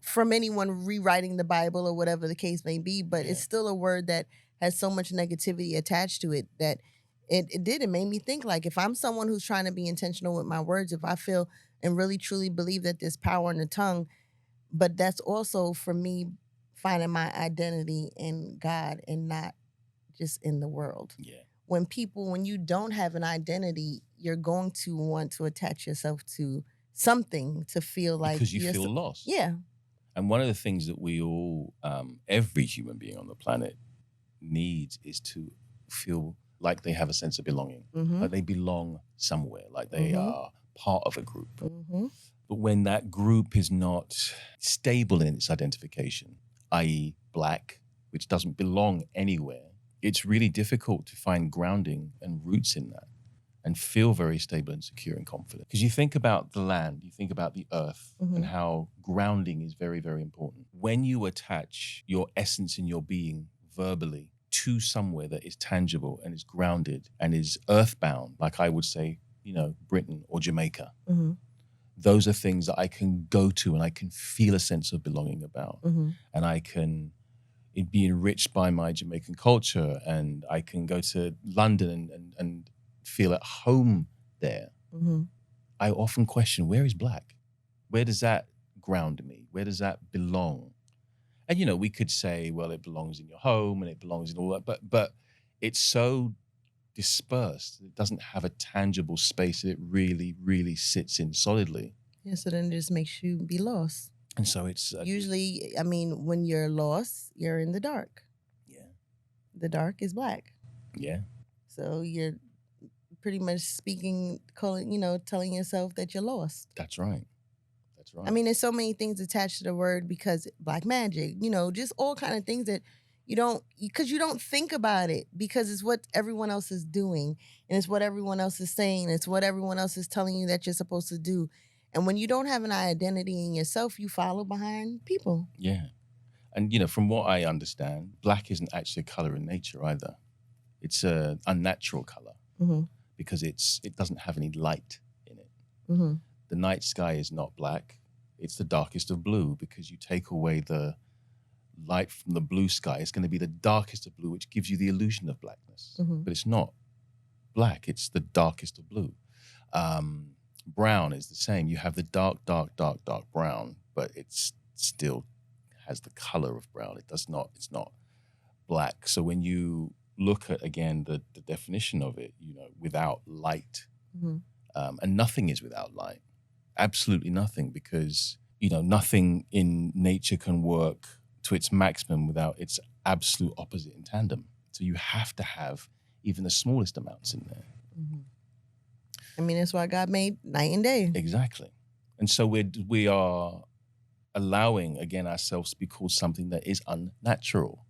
from anyone rewriting the Bible or whatever the case may be, but it's still a word that has so much negativity attached to it that it made me think, like, if I'm someone who's trying to be intentional with my words, if I feel and really truly believe that there's power in the tongue, but that's also for me finding my identity in God and not just in the world. Yeah. When you don't have an identity, you're going to want to attach yourself to something to feel like because you feel lost. Yeah. And one of the things that we all, every human being on the planet needs is to feel like they have a sense of belonging, like they belong somewhere, like they are part of a group. But when that group is not stable in its identification, i.e. black, which doesn't belong anywhere, it's really difficult to find grounding and roots in that and feel very stable and secure and confident. Because you think about the land, you think about the earth, and how grounding is very, very important. When you attach your essence and your being verbally to somewhere that is tangible and is grounded and is earthbound, like I would say, Britain or Jamaica, those are things that I can go to and I can feel a sense of belonging about. And I can be enriched by my Jamaican culture, and I can go to London and feel at home there. I often question, where is black? Where does that ground me? Where does that belong? And, we could say, well, it belongs in your home and it belongs in all that, but it's so dispersed. It doesn't have a tangible space that it really, really sits in solidly. Yeah, so then it just makes you be lost. And so it's... usually, when you're lost, you're in the dark. Yeah. The dark is black. Yeah. So you're pretty much telling yourself that you're lost. That's right. Right. There's so many things attached to the word, because black magic, just all kind of things that you don't think about it, because it's what everyone else is doing, and it's what everyone else is saying, it's what everyone else is telling you that you're supposed to do. And when you don't have an identity in yourself, you follow behind people. Yeah. And, from what I understand, black isn't actually a color in nature either. It's an unnatural color because it doesn't have any light in it. The night sky is not black. It's the darkest of blue, because you take away the light from the blue sky, it's going to be the darkest of blue, which gives you the illusion of blackness. But it's not black. It's the darkest of blue. Brown is the same. You have the dark brown, but it's still has the color of brown. It's not black. So when you look at, again, the definition of it, without light, and nothing is without light. Absolutely nothing, because, nothing in nature can work to its maximum without its absolute opposite in tandem. So you have to have even the smallest amounts in there. That's why God made night and day. Exactly. And so we are allowing, again, ourselves to be called something that is unnatural,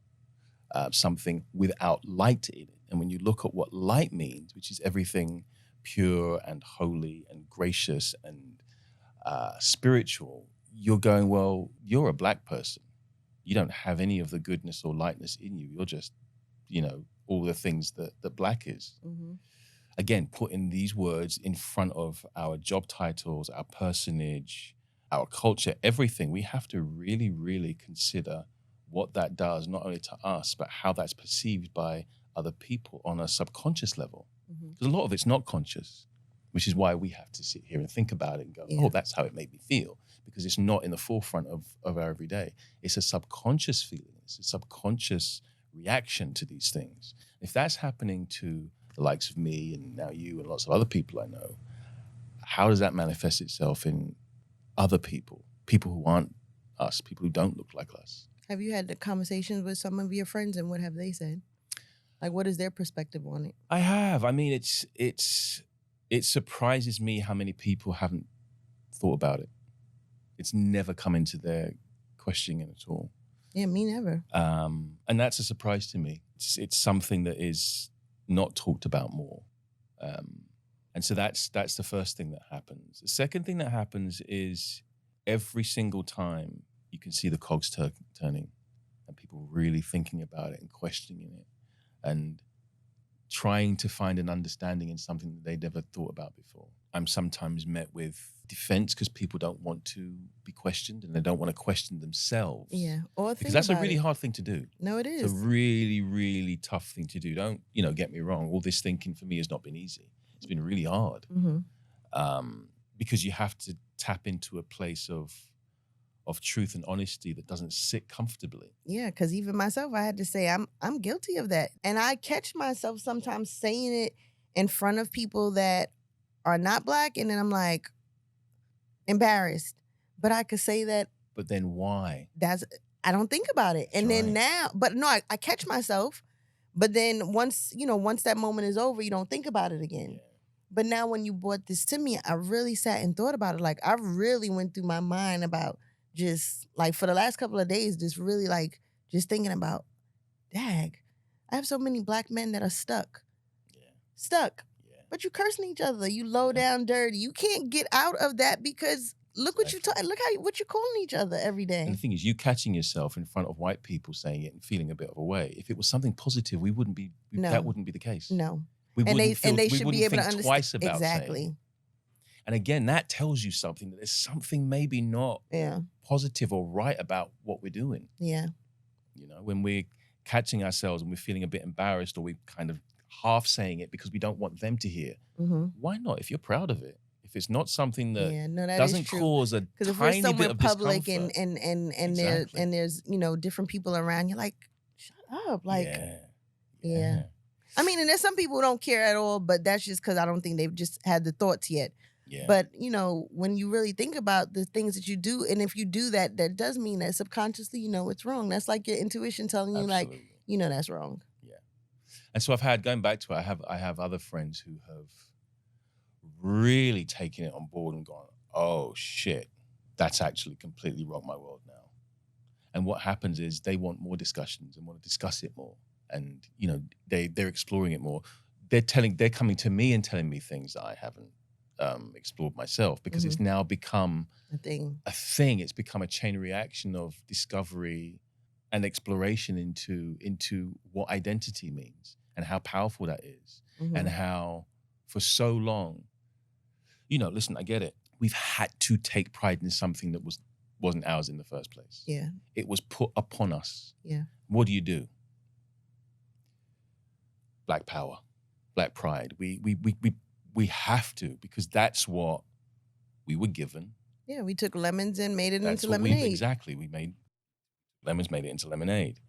something without light in it. And when you look at what light means, which is everything pure and holy and gracious and spiritual, you're going, well, you're a black person. You don't have any of the goodness or lightness in you. You're just, all the things that black is. Again, putting these words in front of our job titles, our personage, our culture, everything, we have to really, really consider what that does, not only to us, but how that's perceived by other people on a subconscious level. Mm-hmm. Because a lot of it's not conscious, which is why we have to sit here and think about it and go, oh, that's how it made me feel. Because it's not in the forefront of our everyday. It's a subconscious feeling. It's a subconscious reaction to these things. If that's happening to the likes of me and now you and lots of other people I know, how does that manifest itself in other people who aren't us, people who don't look like us? Have you had the conversations with some of your friends, and what have they said? Like, what is their perspective on it? I have. I mean, it surprises me how many people haven't thought about it. It's never come into their questioning at all. Yeah, me never. And that's a surprise to me. It's something that is not talked about more. And so that's the first thing that happens. The second thing that happens is every single time you can see the cogs turning and people really thinking about it and questioning it and trying to find an understanding in something that they never thought about before. I'm sometimes met with defense because people don't want to be questioned and they don't want to question themselves. Yeah. Or because that's a really hard thing to do. No, it is. It's a really, really tough thing to do. Don't, get me wrong. All this thinking for me has not been easy. It's been really hard. Mm-hmm. Because you have to tap into a place of truth and honesty that doesn't sit comfortably. Yeah, because even myself, I had to say I'm guilty of that. And I catch myself sometimes saying it in front of people that are not Black, and then I'm like embarrassed. But I could say that. But then why? I don't think about it. And That's then right. now, but no, I catch myself. But then once that moment is over, you don't think about it again. Yeah. But now when you brought this to me, I really sat and thought about it. Like, I really went through my mind about just, like, for the last couple of days, just really, like, just thinking about, dag, I have so many Black men that are stuck. Yeah. Stuck. Yeah. But you cursing each other. You low down dirty. You can't get out of that because look what what you're calling each other every day. And the thing is, you catching yourself in front of white people saying it and feeling a bit of a way. If it was something positive, that wouldn't be the case. No. We they should be wouldn't able to think understand twice about exactly. saying it. And again, that tells you something, that there's something maybe not positive or right about what we're doing. Yeah. When we're catching ourselves and we're feeling a bit embarrassed, or we're kind of half saying it because we don't want them to hear. Mm-hmm. Why not? If you're proud of it, if it's not something that, that doesn't cause a tiny if we're somewhere bit of public discomfort, and there's different people around, you're like, shut up, like yeah. I mean, and there's some people who don't care at all, but that's just because I don't think they've just had the thoughts yet. Yeah. But, when you really think about the things that you do, and if you do that, that does mean that subconsciously, it's wrong. That's like your intuition telling you, Absolutely. like, that's wrong. Yeah. And so going back to it, I have other friends who have really taken it on board and gone, oh shit, that's actually completely rocked my world now. And what happens is they want more discussions and want to discuss it more. And, they're exploring it more. They're coming to me and telling me things that I haven't explored myself, because it's now become a thing. It's become a chain reaction of discovery and exploration into what identity means and how powerful that is, and how for so long, listen, I get it. We've had to take pride in something that wasn't ours in the first place. Yeah. It was put upon us. Yeah. What do? Black power, Black pride. We have to, because that's what we were given. Yeah, we took lemons and made it into lemonade. Exactly. We made it into lemonade.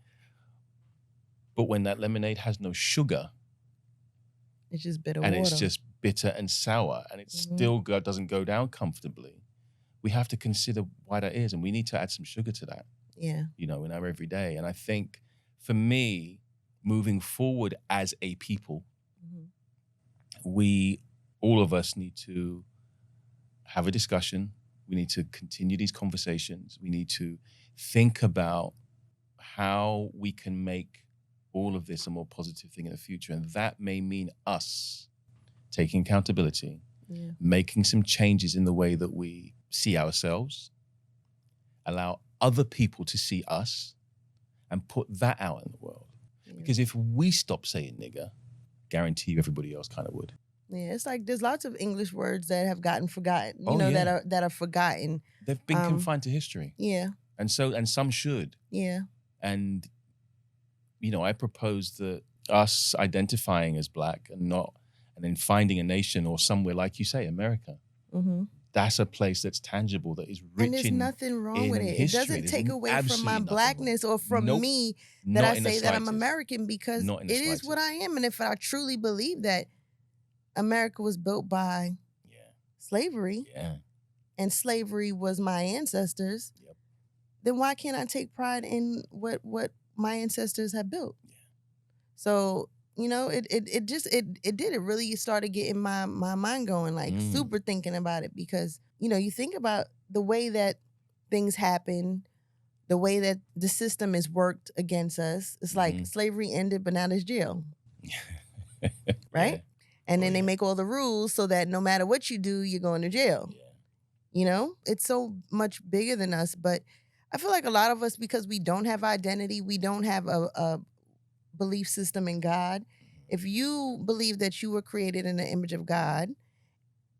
But when that lemonade has no sugar, it's just bitter and water. it's just bitter and sour, and it still doesn't go down comfortably, we have to consider why that is, and we need to add some sugar to that. Yeah. In our everyday. And I think for me, moving forward as a people, all of us need to have a discussion. We need to continue these conversations. We need to think about how we can make all of this a more positive thing in the future. And that may mean us taking accountability, making some changes in the way that we see ourselves, allow other people to see us, and put that out in the world. Yeah. Because if we stop saying nigger, guarantee you everybody else kind of would. Yeah, it's like there's lots of English words that have gotten forgotten, that are forgotten. They've been confined to history. Yeah. And some should. Yeah. And, I propose that us identifying as Black and then finding a nation or somewhere, like you say, America. Mm-hmm. That's a place that's tangible, that is rich and there's nothing wrong with in it. history. It doesn't There's take away from my absolutely nothing wrong. Blackness or from Nope. me that Not I in the say that I'm slightest. American, because Not in the it is what I am. And if I truly believe that America was built by slavery, and slavery was my ancestors, then why can't I take pride in what my ancestors have built? So, you know, it really started getting my mind going, like super thinking about it, because, you know, you think about the way that things happen, the way that the system is worked against us. It's like slavery ended, but now there's jail. Right? And then they make all the rules so that no matter what you do, you're going to jail. You know, it's so much bigger than us. But I feel like a lot of us, because we don't have identity, we don't have a belief system in God. If you believe that you were created in the image of God,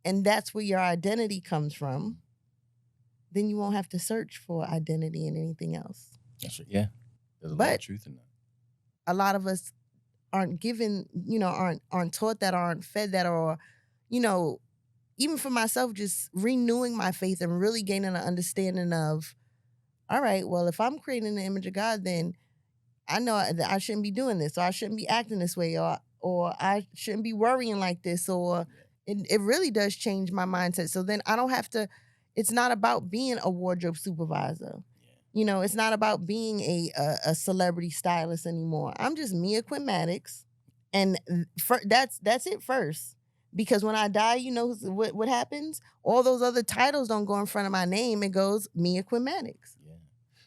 and that's where your identity comes from, then you won't have to search for identity in anything else. That's right. Yeah. There's a lot of truth in that. A lot of us aren't given, you know, aren't taught that, aren't fed that, or, you know, even for myself, just renewing my faith and really gaining an understanding of, all right, well, if I'm creating in the image of God, then I know that I shouldn't be doing this, or I shouldn't be acting this way, or I shouldn't be worrying like this, or it really does change my mindset. So then I don't have to, it's not about being a wardrobe supervisor. You know, it's not about being a celebrity stylist anymore. I'm just Mia Quinn Maddox, and that's it first. Because when I die, you know what happens? All those other titles don't go in front of my name. It goes Mia Quinn Maddox. Yeah,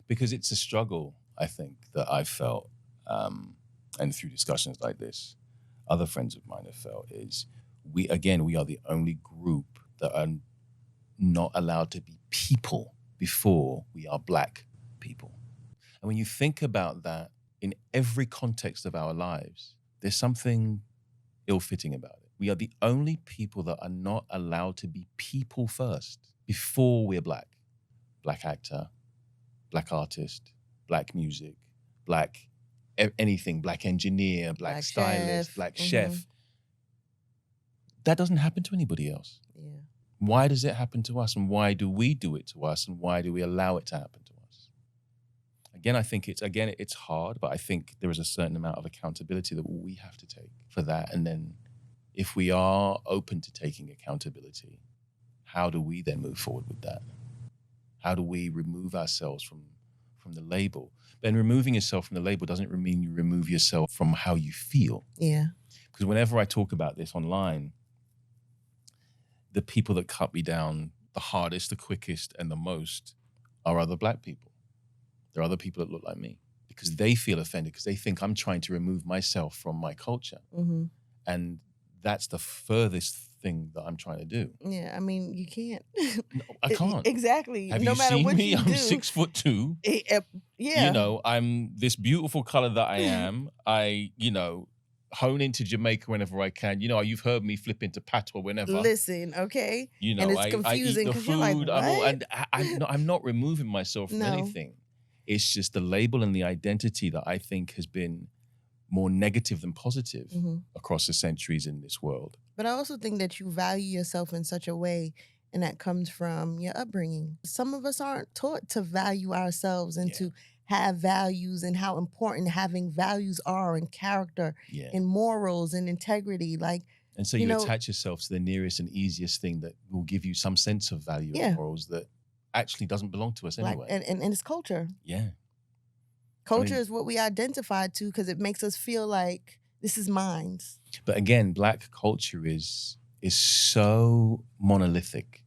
because it's a struggle, I think, that I've felt, and through discussions like this, other friends of mine have felt, is we are the only group that are not allowed to be people before we are Black people. And when you think about that in every context of our lives, there's something ill-fitting about it. We are the only people that are not allowed to be people first before we're Black. Black actor, Black artist, Black music, Black anything, Black engineer, Black stylist, chef. Black chef. That doesn't happen to anybody else. Yeah. Why does it happen to us? And why do we do it to us? And why do we allow it to happen to us? Again, I think it's hard, but I think there is a certain amount of accountability that we have to take for that. And then if we are open to taking accountability, how do we then move forward with that? How do we remove ourselves from the label? But removing yourself from the label doesn't mean you remove yourself from how you feel. Yeah. Because whenever I talk about this online, the people that cut me down the hardest, the quickest, and the most are other Black people. There are other people that look like me, because they feel offended, because they think I'm trying to remove myself from my culture. And that's the furthest thing that I'm trying to do. Yeah, I mean, you can't. No, I can't. Exactly. Have no you matter seen what me? you I'm do. 6'2". Yeah. You know, I'm this beautiful color that I am. I, you know, hone into Jamaica whenever I can. You know, you've heard me flip into patois whenever. Listen, okay? You know, and it's I eat confusing the because you're like, food. what? I'm not removing myself from No. anything. It's just the label and the identity that I think has been more negative than positive across the centuries in this world. But I also think that you value yourself in such a way, and that comes from your upbringing. Some of us aren't taught to value ourselves and to have values, and how important having values are, and character, and morals, and integrity. Like, and so you attach yourself to the nearest and easiest thing that will give you some sense of value and morals that actually doesn't belong to us anyway. And it's culture. Yeah. Culture is what we identify to, because it makes us feel like this is mine. But again, Black culture is so monolithic,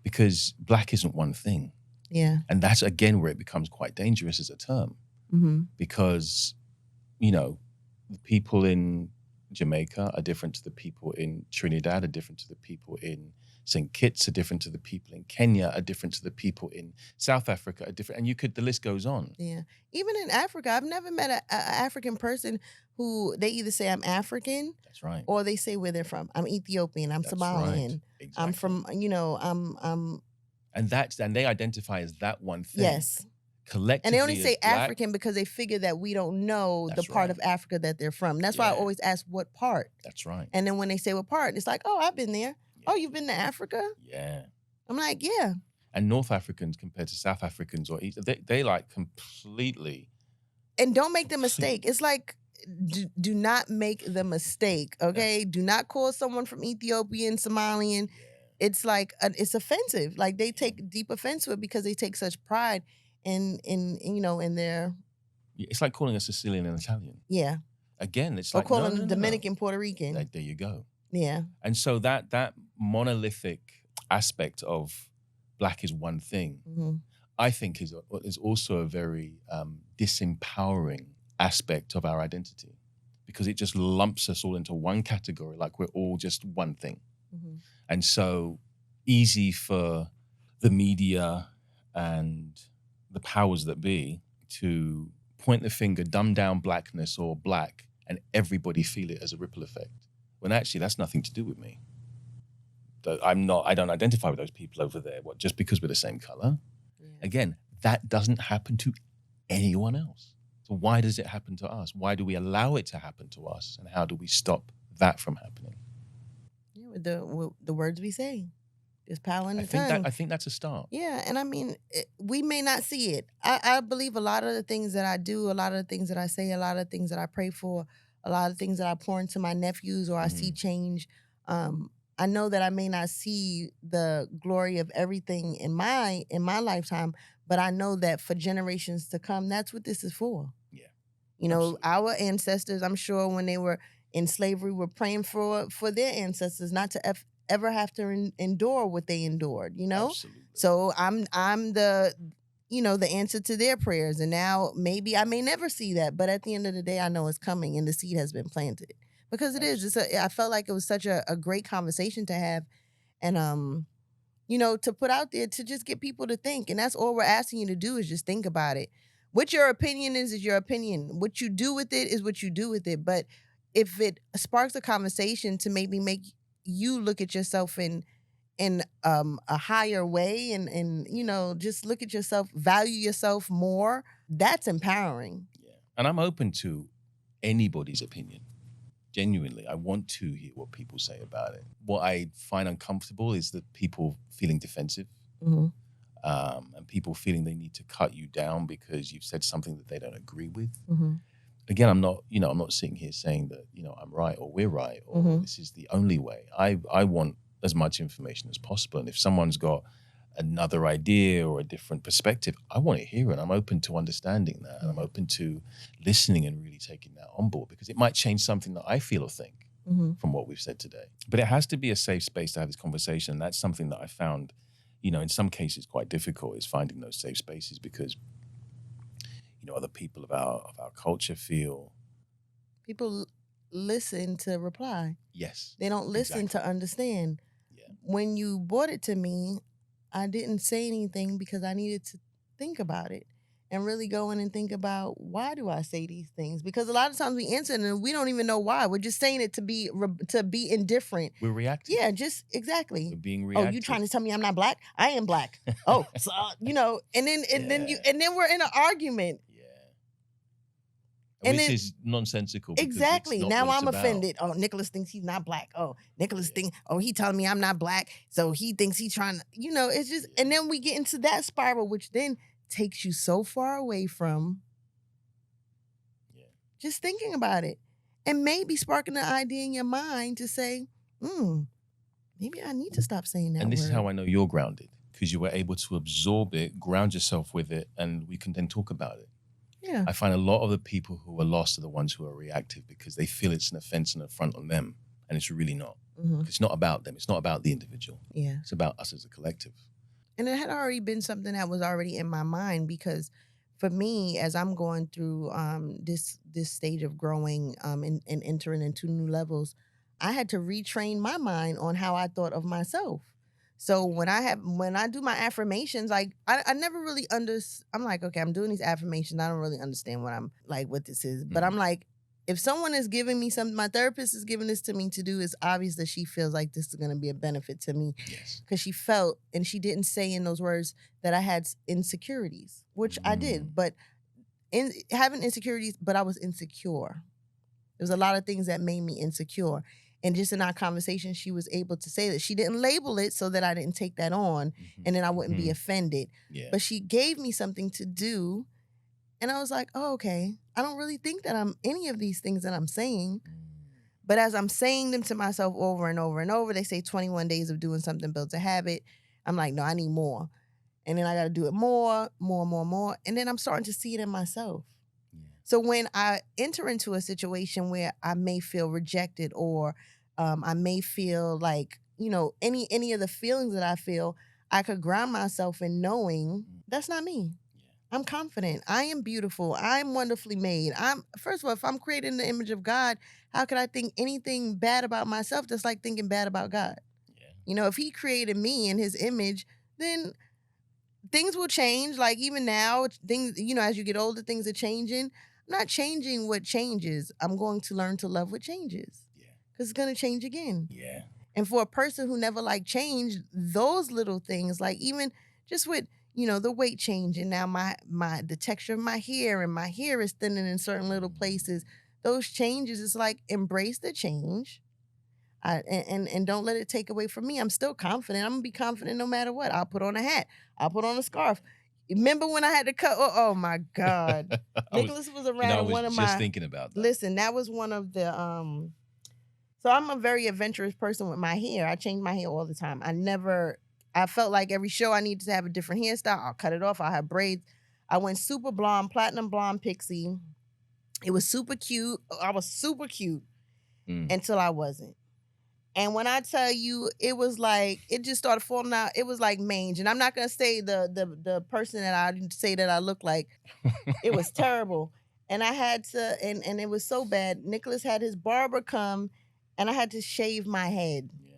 because Black isn't one thing. Yeah. And that's, again, where it becomes quite dangerous as a term. Because, you know, the people in Jamaica are different to the people in Trinidad, are different to the people in St. Kitts, are different to the people in Kenya, are different to the people in South Africa, are different. And the list goes on. Yeah. Even in Africa, I've never met an African person who, they either say I'm African. That's right. Or they say where they're from. I'm Ethiopian, I'm Somalian. Right. Exactly. I'm from, you know, I'm And they identify as that one thing. Yes. collectively, And they only say as Black, African because they figure that we don't know the That's part right. of Africa that they're from. That's why I Yeah. always ask what part. That's right. And then when they say what part, it's like, oh, I've been there. Oh, Yeah. you've been to Africa? Yeah. I'm like, yeah. And North Africans compared to South Africans or East, they like completely. And don't make the mistake. It's like, do not make the mistake, okay? Do not call someone from Ethiopian, Somalian. Yeah. It's like, it's offensive. Like they take deep offense to it because they take such pride in their. It's like calling a Sicilian an Italian. Yeah. Again, it's Or like calling no. Dominican, Puerto Rican. There you go. Yeah. And so that monolithic aspect of Black is one thing, Mm-hmm. I think is also a very disempowering aspect of our identity, because it just lumps us all into one category, like we're all just one thing. Mm-hmm. And so easy for the media and the powers that be to point the finger, dumb down Blackness or Black, and everybody feel it as a ripple effect. When actually that's nothing to do with me. I don't identify with those people over there. What, just because we're the same color? Yeah. Again, that doesn't happen to anyone else. So why does it happen to us? Why do we allow it to happen to us? And how do we stop that from happening? Yeah, with the words we say. There's power in the tongue. I think that's a start. Yeah, and I mean, we may not see it. I believe a lot of the things that I do, a lot of the things that I say, a lot of the things that I pray for, a lot of things that I pour into my nephews or I see change. I know that I may not see the glory of everything in my lifetime, but I know that for generations to come, that's what this is for. Yeah. You know, our ancestors, I'm sure when they were in slavery, were praying for their ancestors not to ever have to endure what they endured, you know? Absolutely. So I'm the the answer to their prayers. And now maybe I may never see that, but at the end of the day, I know it's coming and the seed has been planted. Because it is. I felt like it was such a great conversation to have, and to put out there to just get people to think. And that's all we're asking you to do is just think about it. What your opinion is your opinion. What you do with it is what you do with it. But if it sparks a conversation to maybe make you look at yourself in a higher way and just look at yourself, value yourself more, that's empowering. Yeah. And I'm open to anybody's opinion. Genuinely, I want to hear what people say about it. What I find uncomfortable is that people feeling defensive, and people feeling they need to cut you down because you've said something that they don't agree with. Again, I'm not sitting here saying that I'm right or we're right or this is the only way. I want as much information as possible, and if someone's got another idea or a different perspective, I want to hear it. I'm open to understanding that, and I'm open to listening and really taking that on board, because it might change something that I feel or think from what we've said today. But it has to be a safe space to have this conversation. And that's something that I found, in some cases quite difficult, is finding those safe spaces, because other people of our culture feel people listen to reply. Yes. They don't listen to understand. Yeah. When you brought it to me, I didn't say anything because I needed to think about it and really go in and think about, why do I say these things? Because a lot of times we answer and we don't even know why. We're just saying it to be indifferent. We're reacting. Yeah, just exactly. We're being reactive. Oh, you trying to tell me I'm not Black? I am Black. Oh, so, and then we're in an argument. And which is nonsensical. Exactly. Now I'm offended. Oh, Nicholas thinks he's not Black. Oh, Nicholas thinks, he telling me I'm not Black. So he thinks he's trying to, it's just, and then we get into that spiral, which then takes you so far away from just thinking about it. And maybe sparking an idea in your mind to say, maybe I need to stop saying that. And this is how I know you're grounded, because you were able to absorb it, ground yourself with it, and we can then talk about it. Yeah. I find a lot of the people who are lost are the ones who are reactive, because they feel it's an offense and an affront on them, and it's really not. It's not about them. It's not about the individual. Yeah. It's about us as a collective. And it had already been something that was already in my mind, because for me, as I'm going through this stage of growing and entering into new levels, I had to retrain my mind on how I thought of myself. So when I do my affirmations, like I never really I'm like, okay, I'm doing these affirmations. I don't really understand what this is. But I'm like, if someone is giving me something, my therapist is giving this to me to do, it's obvious that she feels like this is going to be a benefit to me. Yes. Because she felt, and she didn't say in those words that I had insecurities, which I did, but having insecurities, but I was insecure. There was a lot of things that made me insecure. And just in our conversation, she was able to say that she didn't label it so that I didn't take that on and then I wouldn't be offended. Yeah. But she gave me something to do. And I was like, oh, okay. I don't really think that I'm any of these things that I'm saying. But as I'm saying them to myself over and over and over, they say 21 days of doing something builds a habit. I'm like, no, I need more. And then I got to do it more. And then I'm starting to see it in myself. So when I enter into a situation where I may feel rejected or I may feel like, any of the feelings that I feel, I could ground myself in knowing that's not me. I'm confident. I am beautiful. I'm wonderfully made. First of all, if I'm created in the image of God, how could I think anything bad about myself that's like thinking bad about God? Yeah. If he created me in his image, then things will change. Like even now, things, as you get older, things are changing. I'm not changing what changes. I'm going to learn to love what changes. Yeah. Because it's going to change again. Yeah. And for a person who never liked change, those little things, like even just with, the weight change and now the texture of my hair and my hair is thinning in certain little places, those changes, it's like embrace the change. And don't let it take away from me. I'm still confident. I'm going to be confident no matter what. I'll put on a hat. I'll put on a scarf. Remember when I had to cut? Oh my God. Nicholas was around one of my... I was just thinking about that. Listen, that was one of the... So I'm a very adventurous person with my hair. I change my hair all the time. I felt like every show I needed to have a different hairstyle. I'll cut it off. I'll have braids. I went super blonde, platinum blonde pixie. It was super cute. I was super cute until I wasn't. And when I tell you, it was like, it just started falling out. It was like mange. And I'm not going to say the person that I say that I look like. It was terrible. And I had to, and it was so bad. Nicholas had his barber come and I had to shave my head. Yeah.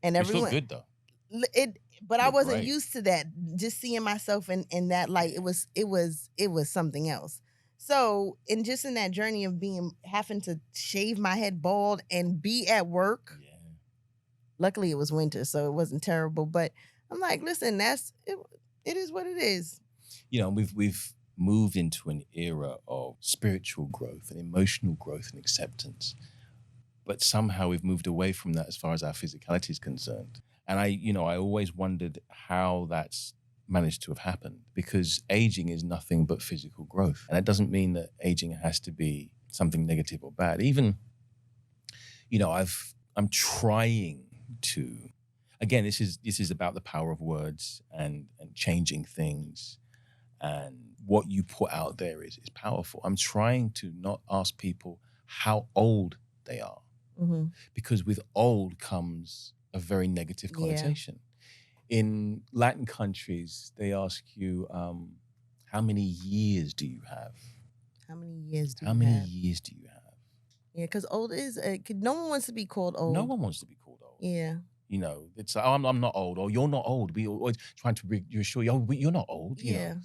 And everyone... It looked good though. But I wasn't used to that. Just seeing myself in that light, it was something else. So, in that journey of having to shave my head bald and be at work, luckily it was winter, so it wasn't terrible. But I'm like, listen, it is what it is. We've moved into an era of spiritual growth and emotional growth and acceptance, but somehow we've moved away from that as far as our physicality is concerned. And I always wondered how that's managed to have happened, because aging is nothing but physical growth. And that doesn't mean that aging has to be something negative or bad. Even, I'm trying to, again, this is about the power of words and changing things, and what you put out there is powerful. I'm trying to not ask people how old they are, because with old comes a very negative connotation. Yeah. In Latin countries, they ask you, how many years do you have? How many years do you have? Yeah, because old is, no one wants to be called old. No one wants to be called old. Yeah. It's like, I'm not old, or you're not old. We always trying to reassure you, you're not old. Yeah.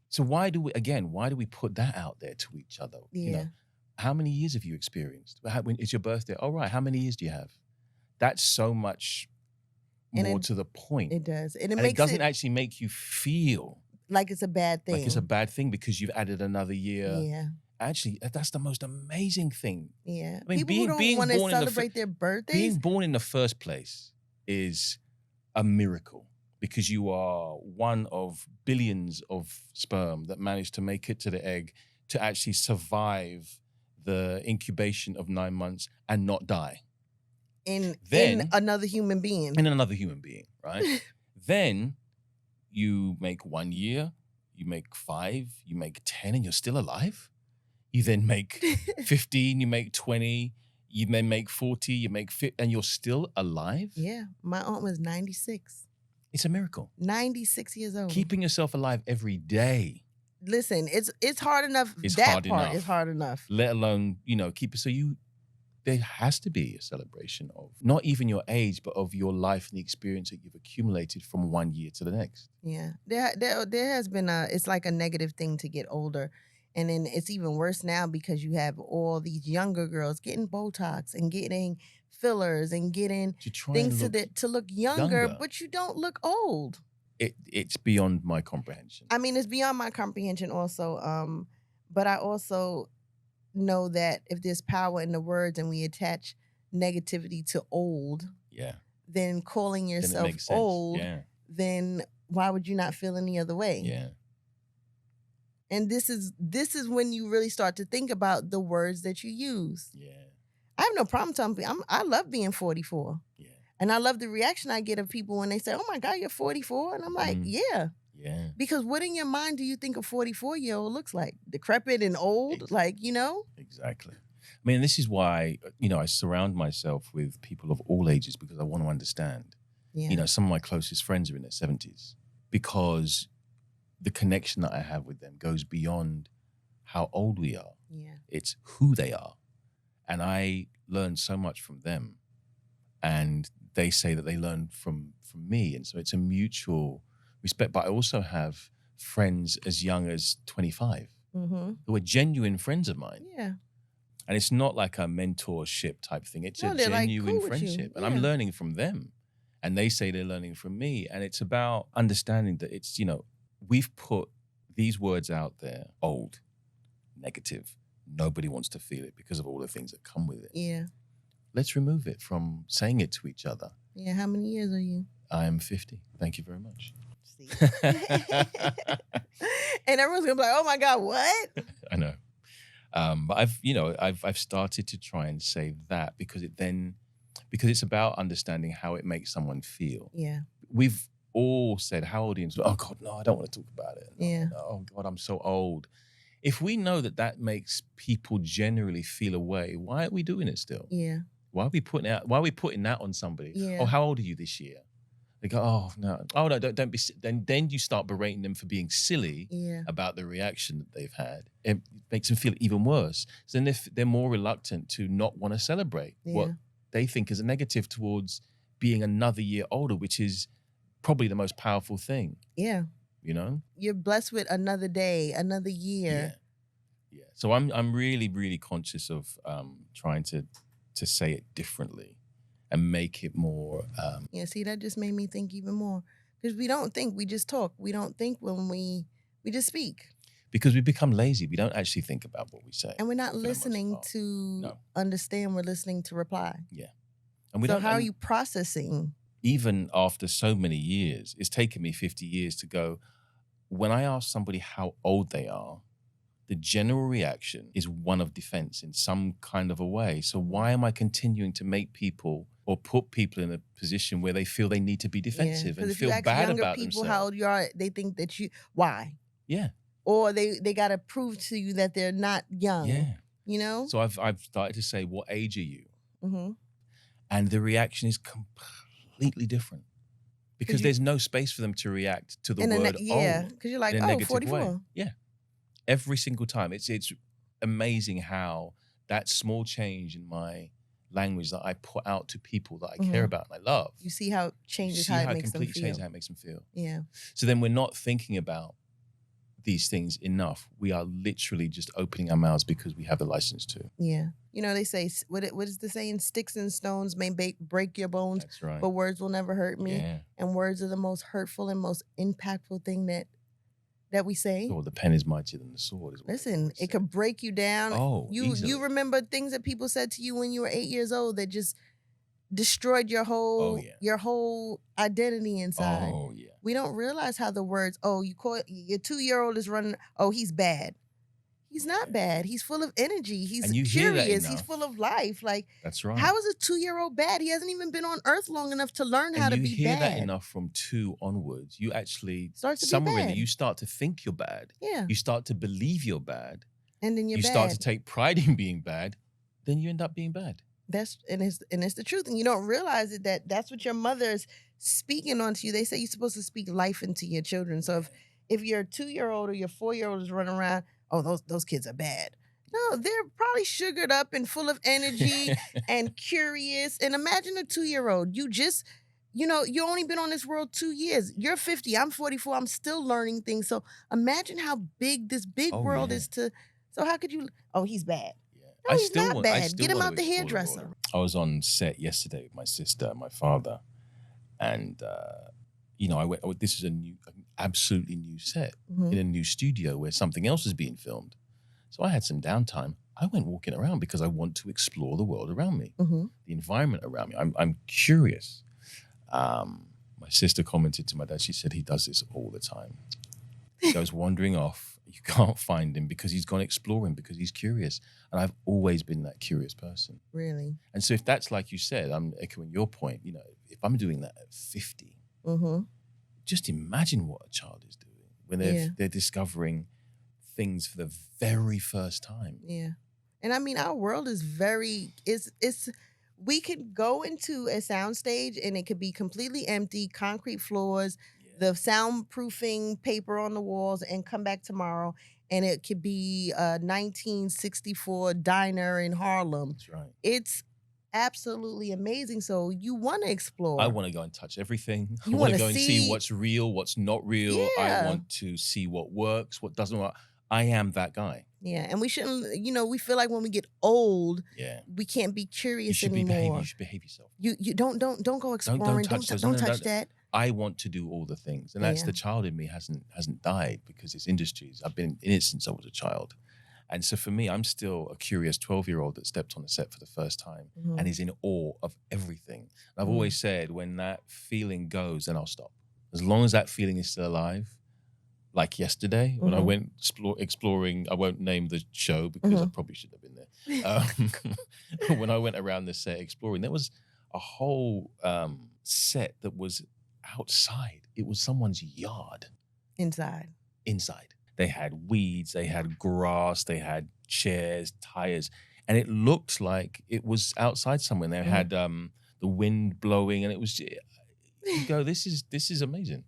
So why do we put that out there to each other? Yeah. How many years have you experienced? When it's your birthday? All right. How many years do you have? That's so much more to the point. It does. And it doesn't actually make you feel like it's a bad thing. Like it's a bad thing because you've added another year. Yeah. Actually, that's the most amazing thing. Yeah. I mean, people who don't want to celebrate their birthdays. Being born in the first place is a miracle, because you are one of billions of sperm that managed to make it to the egg to actually survive the incubation of 9 months and not die. In another human being. In another human being, right? Then you make 1 year, you make 5, you make 10, and you're still alive. You then make 15, you make 20, you then make 40, you make 50, and you're still alive? Yeah. My aunt was 96. It's a miracle. 96 years old. Keeping yourself alive every day. Listen, it's hard enough. It's that hard part enough. is hard enough. Let alone, keep it. So there has to be a celebration of not even your age, but of your life and the experience that you've accumulated from 1 year to the next. Yeah. There has been it's like a negative thing to get older. And then it's even worse now because you have all these younger girls getting Botox and getting fillers and getting To try things and to look younger, younger. but you don't look old. It's beyond my comprehension. I mean, it's beyond my comprehension also. But I also know that if there's power in the words and we attach negativity to old, Yeah. then calling Then it yourself makes sense. old, Yeah. then why would you not feel any other way? Yeah. And this is when you really start to think about the words that you use. Yeah. I have no problem telling people I love being 44. Yeah. And I love the reaction I get of people when they say, "Oh my God, you're 44." And I'm like, yeah. Yeah. Because what in your mind do you think a 44-year-old looks like? Decrepit and old? Like, you know? Exactly. I mean, this is why, I surround myself with people of all ages because I want to understand. Yeah. Some of my closest friends are in their 70s because the connection that I have with them goes beyond how old we are. Yeah. It's who they are. And I learn so much from them. And they say that they learn from me. And so it's a mutual respect. But I also have friends as young as 25 who are genuine friends of mine. Yeah. And it's not like a mentorship type thing. It's a they're like, genuine cool with you. friendship. And Yeah. I'm learning from them. And they say they're learning from me. And it's about understanding that it's, we've put these words out there, old, negative. Nobody wants to feel it because of all the things that come with it. Yeah. Let's remove it from saying it to each other. Yeah. How many years are you? I am 50. Thank you very much. See. And everyone's gonna be like, "Oh my God, what?" I know. But I've started to try and say that because it's about understanding how it makes someone feel. Yeah. We've all said, how old are you? Oh God, no, I don't want to talk about it. No, Yeah. no, oh God, I'm so old. If we know that makes people generally feel a way, why aren't we doing it still? Yeah. Why are we putting that on somebody? Yeah. Oh, how old are you this year? They go, oh no, don't be. Then you start berating them for being silly about the reaction that they've had. It makes them feel even worse. So then they're more reluctant to not want to celebrate what they think is a negative towards being another year older, which is probably the most powerful thing. Yeah. You're blessed with another day, another year. Yeah. So I'm really, really conscious of trying to say it differently and make it more. See, that just made me think even more. Because we don't think, we just talk. We don't think when we just speak. Because we become lazy. We don't actually think about what we say. And we're not listening to understand. We're listening to reply. Yeah. And how are you processing? Even after so many years, it's taken me 50 years to go, when I ask somebody how old they are, the general reaction is one of defense in some kind of a way. So why am I continuing to make people or put people in a position where they feel they need to be defensive and feel bad about people themselves? How old you are, they think that why? Yeah. Or they got to prove to you that they're not young. Yeah. So I've started to say, what age are you? Mm-hmm. And the reaction is completely different. Because there's no space for them to react to the word old. Yeah, because you're like, 44. Way. Yeah. Every single time. It's amazing how that small change in my language that I put out to people that I care about and I love. You see how it changes how it makes them feel. Changes how it makes them feel. Yeah. So then we're not thinking about these things enough. We are literally just opening our mouths because we have the license to. Yeah. They say, what is the saying? Sticks and stones may break your bones. That's right. But words will never hurt me. Yeah. And words are the most hurtful and most impactful thing that we say. Oh, the pen is mightier than the sword. Listen, it could break you down. Oh, you remember things that people said to you when you were 8 years old that just destroyed your whole identity inside. Oh yeah. We don't realize how the words, you call your 2-year-old is running, he's bad. He's not bad. He's full of energy. He's curious. He's full of life. Like, that's right. How is a 2-year-old bad? He hasn't even been on earth long enough to learn how to be bad. You hear that enough from 2 onwards. You actually, somewhere in there, you start to think you're bad. Yeah. You start to believe you're bad. And then you start to take pride in being bad. Then you end up being bad. It's the truth. And you don't realize it, that's what your mother is speaking onto you. They say you're supposed to speak life into your children. So if your 2-year-old or your 4-year-old is running around, those kids are bad. No, they're probably sugared up and full of energy and curious. And imagine a 2-year-old. you only been on this world 2 years. You're 50, I'm 44, I'm still learning things. So imagine how big this big Oh, world yeah. is to, so how could you, oh, he's bad. Yeah. No, he's not I bad. still Get him want out to the explore the world hairdresser. around. I was on set yesterday with my sister and my father, and this is an absolutely new set in a new studio where something else is being filmed. So I had some downtime. I went walking around because I want to explore the world around me, the environment around me. I'm curious. My sister commented to my dad. She said he does this all the time. He goes wandering off. You can't find him because he's gone exploring because he's curious. And I've always been that curious person. Really? And so if that's like you said, I'm echoing your point, if I'm doing that at 50, just imagine what a child is doing when they're discovering things for the very first time. Yeah. And I mean, our world is we could go into a soundstage and it could be completely empty, concrete floors, the soundproofing paper on the walls, and come back tomorrow and it could be a 1964 diner in Harlem. That's right. It's absolutely amazing. So you want to explore. I want to go and touch everything. You I want to wanna go and see see- what's real, what's not real. Yeah. I want to see what works, what doesn't work. I am that guy. Yeah, and we shouldn't, we feel like when we get old, Yeah. we can't be You curious should anymore. You should behave yourself. You don't go exploring. touch those. Don't No, touch that. I want to do all the things, and that's Yeah. the child in me hasn't died because it's industries. I've been in it since I was a child, and so for me, I'm still a curious 12-year-old that stepped on the set for the first time and is in awe of everything. And I've always said, when that feeling goes, then I'll stop. As long as that feeling is still alive. Like yesterday, when I went exploring, I won't name the show because I probably shouldn't have been there. When I went around the set exploring, there was a whole set that was outside. It was someone's yard. Inside. They had weeds, they had grass, they had chairs, tires, and it looked like it was outside somewhere. They had the wind blowing, and it was. You go, this is amazing.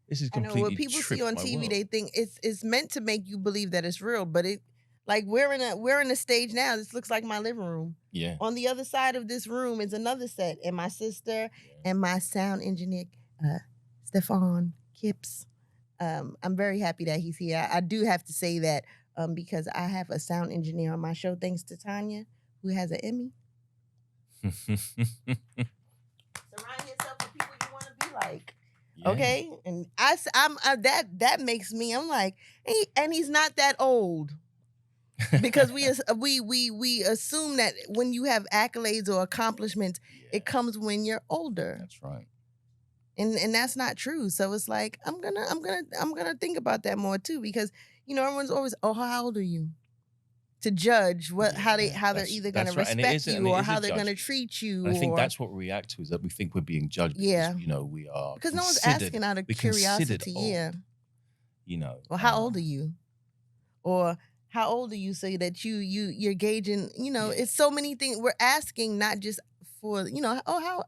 This is completely. I know what people see on TV, they think it's meant to make you believe that it's real, but it, like, we're in a stage now. This looks like my living room. Yeah. On the other side of this room is another set, and my sister and my sound engineer, Stefan Kipps. I'm very happy that he's here. I do have to say that because I have a sound engineer on my show, thanks to Tanya, who has an Emmy. Surround yourself with people you want to be like. Yeah. Okay, and I'm that makes me. I'm like, and he's not that old, because we assume that when you have accolades or accomplishments, it comes when you're older. That's right, and that's not true. So it's like I'm gonna think about that more too, because everyone's always, oh, how old are you? To judge how they're either going to respect you or how they're going to treat you. And I think that's what we react to, is that we think we're being judged. Because, we are. Because no one's asking out of curiosity. Yeah. Well, how old are you? Or how old are you, so that you're gauging. It's so many things we're asking, not just for how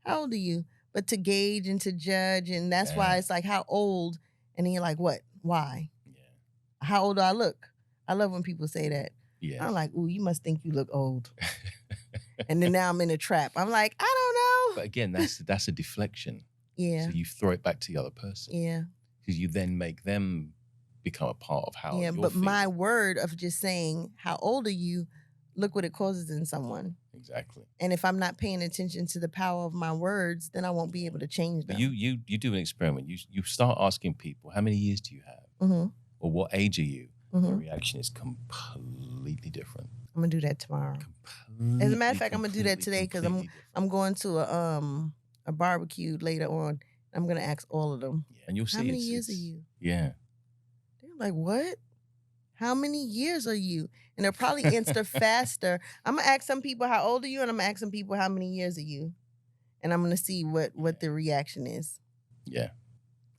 old are you, but to gauge and to judge, and that's why it's like, how old, and then you're like, what? Why? Yeah. How old do I look? I love when people say that. Yeah. I'm like, ooh, you must think you look old. And then now I'm in a trap. I'm like, I don't know. But again, that's a deflection. Yeah. So you throw it back to the other person. Yeah. Because you then make them become a part of how you're but feeling. my word of just saying, how old are you? Look what it causes in someone. Exactly. And if I'm not paying attention to the power of my words, then I won't be able to change them. You do an experiment. You start asking people, how many years do you have? Or what age are you? The reaction is completely different. I'm gonna do that tomorrow. As a matter of fact, I'm gonna do that today, because I'm going to a barbecue later on. I'm gonna ask all of them. Yeah, and you'll see. How many years are you? Yeah. They're like, what? How many years are you? And they'll probably answer faster. I'm gonna ask some people, how old are you? And I'm gonna ask some people, how many years are you? And I'm gonna see what the reaction is. Yeah.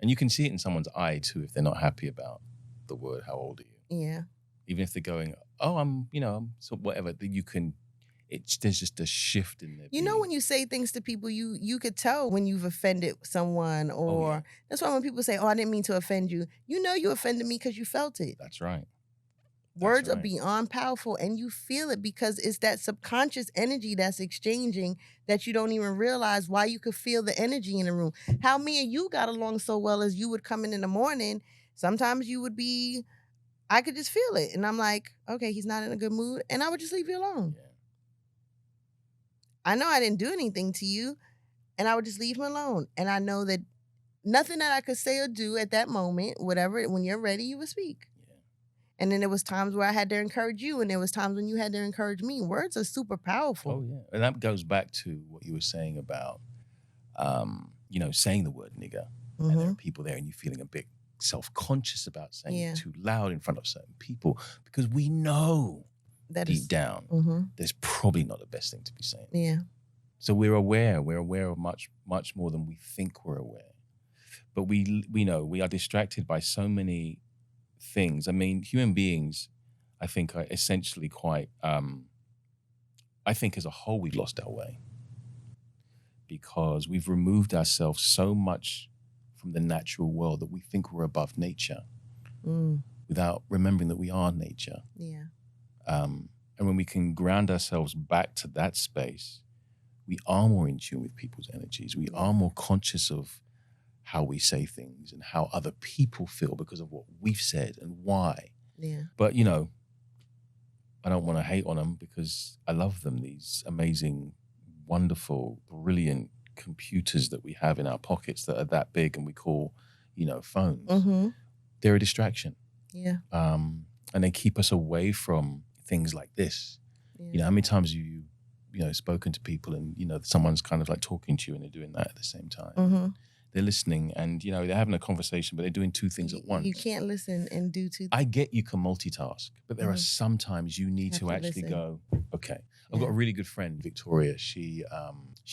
And you can see it in someone's eye too, if they're not happy about the word, how old are you? Yeah. Even if they're going, oh, I'm so whatever, that you can, there's just a shift in there. When you say things to people, you could tell when you've offended someone, or that's why when people say, oh, I didn't mean to offend you, you offended me because you felt it. That's right. Words are right. beyond powerful, and you feel it because it's that subconscious energy that's exchanging that you don't even realize why you could feel the energy in the room. How me and you got along so well is you would come in the morning. Sometimes you would be, I could just feel it. And I'm like, okay, he's not in a good mood. And I would just leave you alone. Yeah. I know I didn't do anything to you, and I would just leave him alone. And I know that nothing that I could say or do at that moment, whatever, when you're ready, you would speak. Yeah. And then there was times where I had to encourage you, and there was times when you had to encourage me. Words are super powerful. Oh, yeah. And that goes back to what you were saying about, saying the word nigger. And there Mm-hmm. are people there and you feeling a bit self-conscious about saying Yeah. it too loud in front of certain people because we know That deep is, down mm-hmm. there's probably not the best thing to be saying. Yeah. So we're aware of much, much more than we think we're aware. But we know we are distracted by so many things. I mean, human beings, I think, are essentially quite, I think as a whole, we've lost our way because we've removed ourselves so much from the natural world that we think we're above nature without remembering that we are nature. Yeah. And when we can ground ourselves back to that space, we are more in tune with people's energies. We are more conscious of how we say things and how other people feel because of what we've said and why. Yeah. But, I don't want to hate on them because I love them, these amazing, wonderful, brilliant computers that we have in our pockets that are that big and we call, phones. Mm-hmm. They're a distraction. Yeah. And they keep us away from things like this. Yeah. How many times you spoken to people and, someone's kind of like talking to you and they're doing that at the same time. Mm-hmm. They're listening and, they're having a conversation, but they're doing two things at once. You can't listen and do two things. I get you can multitask, but there are sometimes you need to actually go, okay. I've got a really good friend, Victoria. She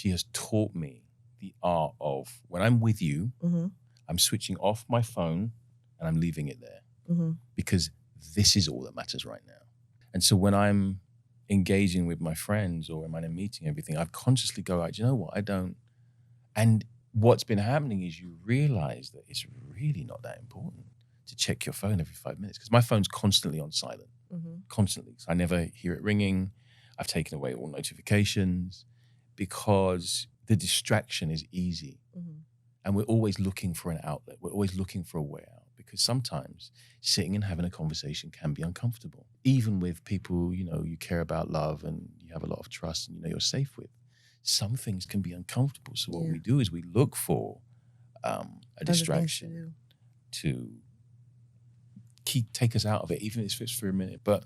has taught me the art of when I'm with you, I'm switching off my phone and I'm leaving it there because this is all that matters right now. And so when I'm engaging with my friends or am I in a meeting, everything, I consciously go, do you know what? I don't. And what's been happening is you realize that it's really not that important to check your phone every 5 minutes because my phone's constantly on silent, constantly. So I never hear it ringing. I've taken away all notifications because the distraction is easy. And we're always looking for an outlet. We're always looking for a way out because sometimes sitting and having a conversation can be uncomfortable. Even with people, you care about, love, and you have a lot of trust and you're safe with. Some things can be uncomfortable. So what we do is we look for a distraction to take us out of it, even if it's for a minute. But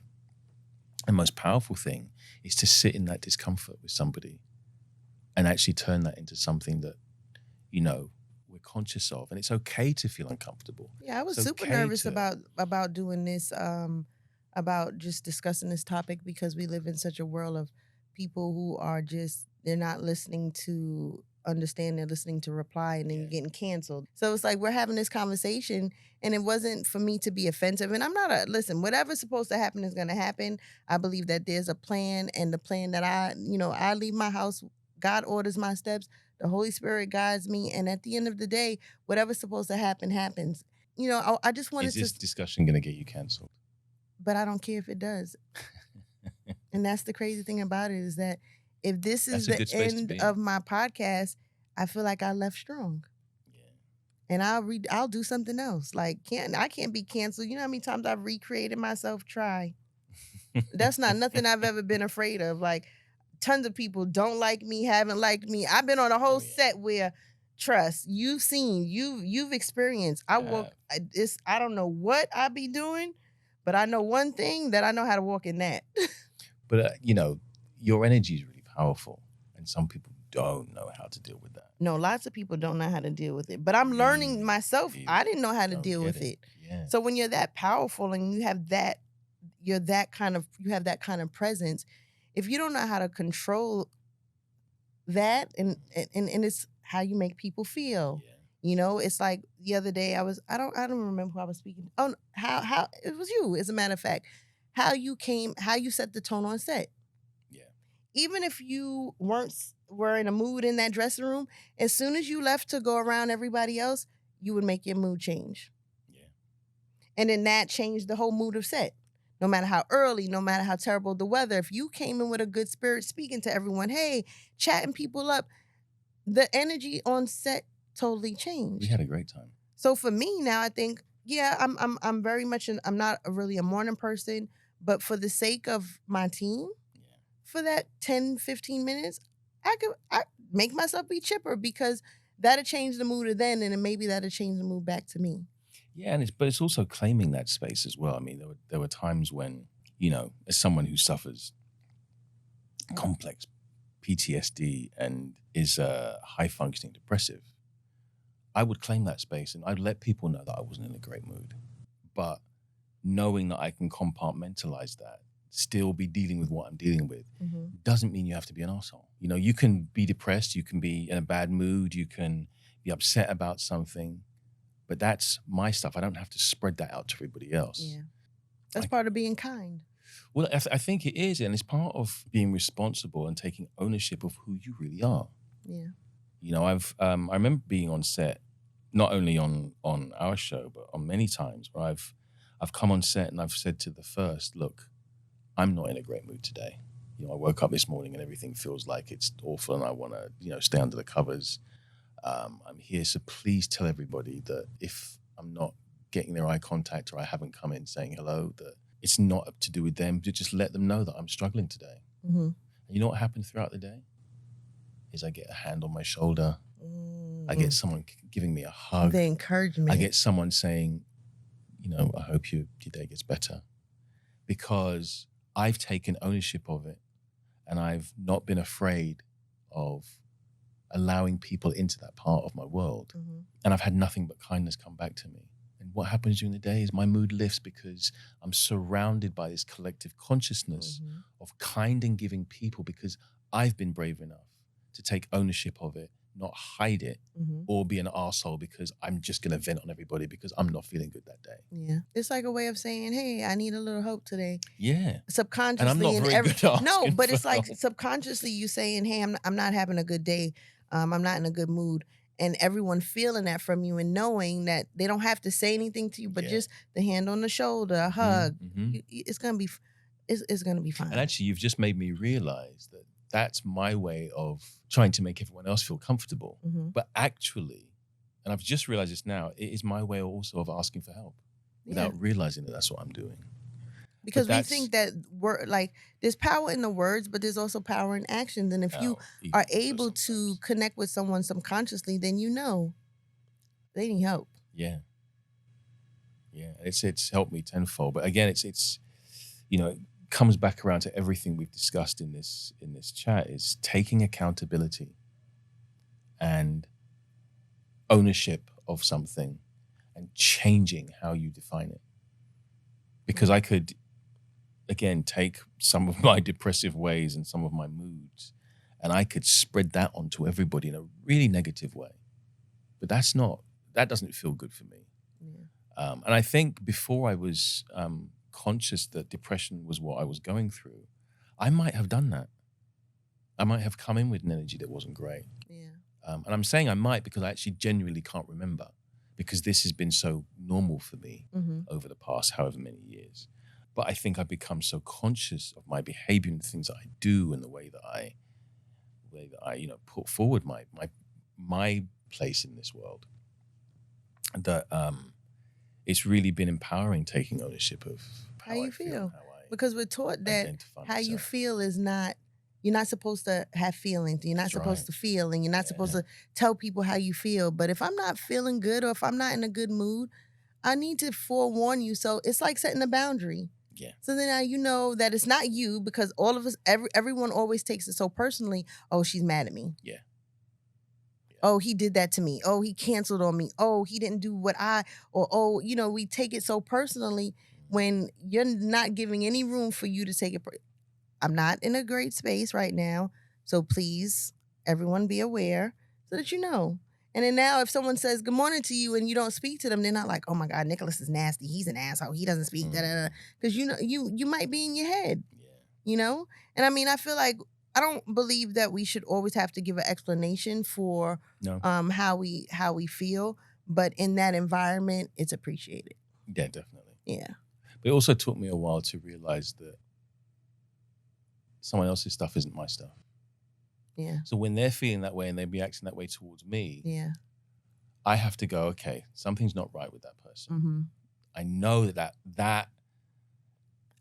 the most powerful thing is to sit in that discomfort with somebody and actually turn that into something that, we're conscious of. And it's okay to feel uncomfortable. Yeah, I was super nervous about doing this, about just discussing this topic because we live in such a world of people who are just, they're not listening to understand, they're listening to reply, and then you're getting canceled. So it's like we're having this conversation and it wasn't for me to be offensive. And I'm not listen, whatever's supposed to happen is going to happen. I believe that there's a plan, and the plan that I leave my house, God orders my steps, the Holy Spirit guides me. And at the end of the day, whatever's supposed to happen, happens. I just wanted to... Is this discussion going to get you canceled? But I don't care if it does. And that's the crazy thing about it is that if this is the end of my podcast, I feel like I left strong. Yeah. And I'll do something else. Like I can't be canceled. You know how many times I've recreated myself? Try. That's not nothing I've ever been afraid of. Like tons of people don't like me, haven't liked me. I've been on a whole set where, trust, you've seen, you've experienced. I don't know what I be doing, but I know one thing, that I know how to walk in that. But your energy is really powerful, and some people don't know how to deal with that. No, lots of people don't know how to deal with it, but I'm learning myself. I didn't know how to deal with it. Yeah. So when you're that powerful and you have that kind of presence, if you don't know how to control that, and it's how you make people feel. Yeah. It's like the other day I don't remember who I was speaking. Oh, how it was you, as a matter of fact. How you set the tone on set. Yeah. Even if you were in a mood in that dressing room, as soon as you left to go around everybody else, you would make your mood change. Yeah. And then that changed the whole mood of set. no matter how early, no matter how terrible the weather, if you came in with a good spirit, speaking to everyone, hey, chatting people up, the energy on set totally changed. We had a great time. So for me now, I think, yeah, I'm very much I'm not really a morning person, but for the sake of my team, for that 10, 15 minutes, I make myself be chipper, because that'll change the mood of then, and then maybe that'll change the mood back to me. Yeah, and it's also claiming that space as well. I mean, there were times when, as someone who suffers complex PTSD and is high functioning depressive, I would claim that space and I'd let people know that I wasn't in a great mood. But knowing that I can compartmentalize that, still be dealing with what I'm dealing with, doesn't mean you have to be an asshole. You can be depressed, you can be in a bad mood, you can be upset about something, but that's my stuff. I don't have to spread that out to everybody else. Yeah. That's part of being kind. Well, I think it is, and it's part of being responsible and taking ownership of who you really are. Yeah. I remember being on set, not only on our show, but on many times where I've come on set and I've said to the first, look, I'm not in a great mood today. I woke up this morning and everything feels like it's awful and I want to, stay under the covers. I'm here, so please tell everybody that if I'm not getting their eye contact or I haven't come in saying hello, that it's not to do with them. Just let them know that I'm struggling today. And you know what happened throughout the day? Is I get a hand on my shoulder. I get someone giving me a hug. The encouragement. I get someone saying, I hope your day gets better. Because I've taken ownership of it and I've not been afraid of allowing people into that part of my world. And I've had nothing but kindness come back to me. And what happens during the day is my mood lifts because I'm surrounded by this collective consciousness of kind and giving people, because I've been brave enough to take ownership of it, not hide it or be an arsehole because I'm just going to vent on everybody because I'm not feeling good that day. Yeah. It's like a way of saying, hey, I need a little hope today. Yeah. Subconsciously. And I'm not very good at asking. No, but it's like subconsciously you saying, hey, I'm not having a good day. I'm not in a good mood. And everyone feeling that from you and knowing that they don't have to say anything to you, but just the hand on the shoulder, a hug. It's going to be it's going to be fine. And actually, you've just made me realize that that's my way of trying to make everyone else feel comfortable. But actually, and I've just realized this now, it is my way also of asking for help without realizing that that's what I'm doing. Because we think that there's power in the words, but there's also power in actions. And if you are able to connect with someone subconsciously, then they need help. Yeah. Yeah. It's helped me tenfold. But again, it's it comes back around to everything we've discussed in this chat, is taking accountability and ownership of something and changing how you define it. Because I could, again, take some of my depressive ways and some of my moods, and I could spread that onto everybody in a really negative way. But that doesn't feel good for me. Yeah. And I think before I was conscious that depression was what I was going through, I might have done that. I might have come in with an energy that wasn't great. Yeah. And I'm saying I might because I actually genuinely can't remember, because this has been so normal for me over the past however many years. But I think I've become so conscious of my behavior and the things that I do and the way that I put forward my place in this world, that it's really been empowering, taking ownership of how you feel. Because we're taught that how you feel is not, you're not supposed to have feelings. You're not supposed to feel, and you're not supposed to tell people how you feel. But if I'm not feeling good or if I'm not in a good mood, I need to forewarn you. So it's like setting a boundary. Yeah. So then now you know that it's not you, because all of us, everyone always takes it so personally. Oh, she's mad at me. Yeah. Oh, he did that to me. Oh, he canceled on me. Oh, he didn't do what we take it so personally when you're not giving any room for you to take it. I'm not in a great space right now. So please, everyone be aware so that you know. And then now if someone says good morning to you and you don't speak to them, they're not like, oh my God, Nicholas is nasty. He's an asshole. He doesn't speak. Because you might be in your head, And I mean, I feel like I don't believe that we should always have to give an explanation for how we feel, but in that environment, it's appreciated. Yeah, definitely. Yeah. But it also took me a while to realize that someone else's stuff isn't my stuff. Yeah. So when they're feeling that way and they're reacting that way towards me, Yeah. I have to go, okay, something's not right with that person. Mm-hmm. I know that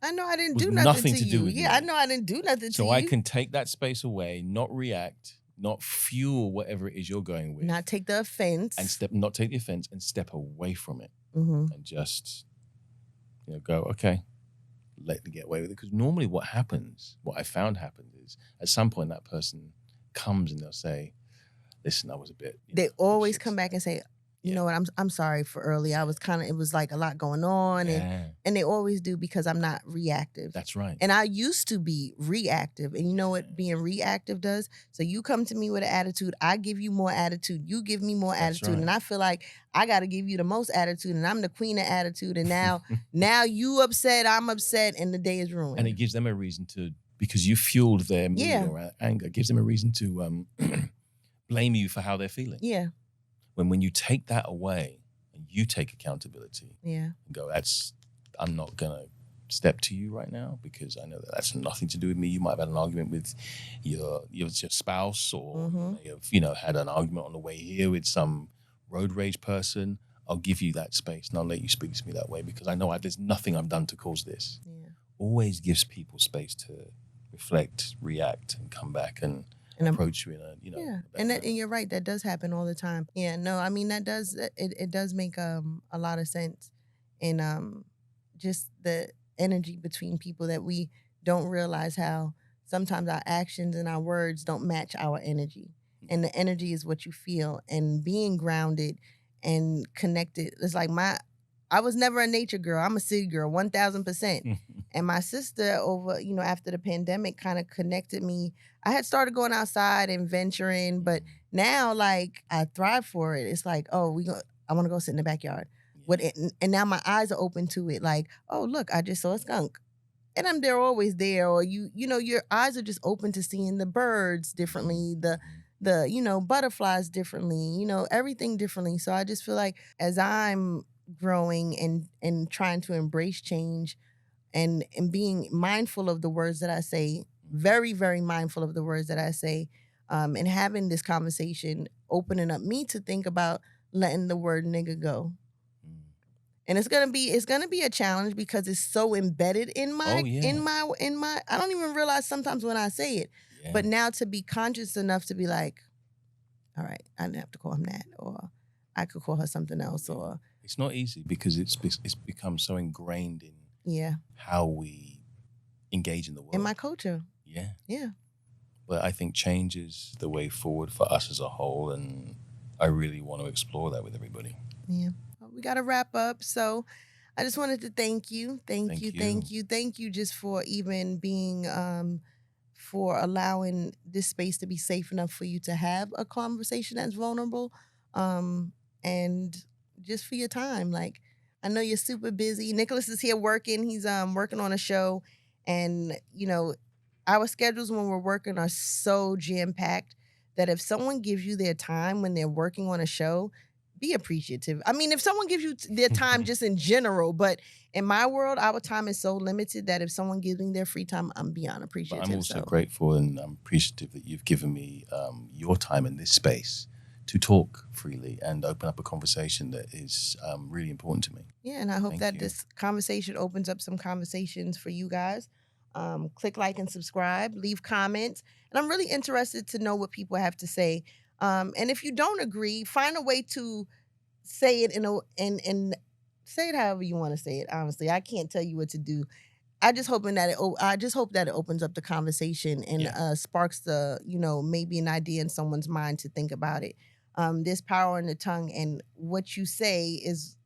I know I didn't was do nothing nothing to to you. do with Yeah, me. I know I didn't do nothing to you. So I can take that space away, not react, not fuel whatever it is you're going with. Not take the offense. And not take the offense and step away from it. Mm-hmm. And just, go, okay, let me get away with it. Because normally what I found happens is at some point that person comes and they'll say, listen, I was a bit. They always come back and say, you Yeah. know what, I'm sorry for early. I was it was like a lot going on. Yeah. And they always do because I'm not reactive. That's right. And I used to be reactive. And you know what being reactive does? So you come to me with an attitude, I give you more attitude, you give me more That's attitude. right. And I feel like I got to give you the most attitude and I'm the queen of attitude. And now you upset, I'm upset, and the day is ruined. And it gives them a reason to, because you fueled their mood or anger, it gives them a reason to blame you for how they're feeling. Yeah. When you take that away and you take accountability, and go, I'm not gonna step to you right now because I know that's nothing to do with me. You might have had an argument with your spouse, or you may have had an argument on the way here with some road rage person. I'll give you that space and I'll let you speak to me that way because I know there's nothing I've done to cause this. Yeah. Always gives people space to reflect, react, and come back and approach you in a and you're right, that does happen all the time. Yeah, no, I mean that does make a lot of sense, and just the energy between people that we don't realize how sometimes our actions and our words don't match our energy, and the energy is what you feel. And being grounded and connected, it's like I was never a nature girl. I'm a city girl, 1000%. And my sister over, after the pandemic kind of connected me. I had started going outside and venturing, but now like I thrive for it. It's like, I want to go sit in the backyard. And now my eyes are open to it. Like, oh, look, I just saw a skunk. And they're always there. Or your eyes are just open to seeing the birds differently, the butterflies differently, everything differently. So I just feel like as I'm growing and trying to embrace change and being mindful of the words that I say, very, very mindful of the words that I say, and having this conversation, opening up me to think about letting the word nigga go. And it's gonna be a challenge because it's so embedded in my I don't even realize sometimes when I say it. Yeah. But now to be conscious enough to be like, all right, I didn't have to call him that, or I could call her something else, or it's not easy because it's become so ingrained in how we engage in the world. In my culture. Yeah. Yeah. But I think change is the way forward for us as a whole, and I really want to explore that with everybody. Yeah. Well, we got to wrap up. So I just wanted to thank you. Thank you just for even being, for allowing this space to be safe enough for you to have a conversation that's vulnerable. And just for your time. Like, I know you're super busy. Nicholas is here working. He's working on a show. And, our schedules when we're working are so jam-packed that if someone gives you their time when they're working on a show, be appreciative. I mean, if someone gives you their time just in general, but in my world, our time is so limited that if someone gives me their free time, I'm beyond appreciative. But I'm also grateful and I'm appreciative that you've given me your time in this space to talk freely and open up a conversation that is really important to me. Yeah, and I hope this conversation opens up some conversations for you guys. Click like and subscribe, leave comments. And I'm really interested to know what people have to say. And if you don't agree, find a way to say it and say it however you want to say it. Honestly, I can't tell you what to do. I just hope that it opens up the conversation and sparks the, maybe an idea in someone's mind to think about it. There's power in the tongue, and what you say is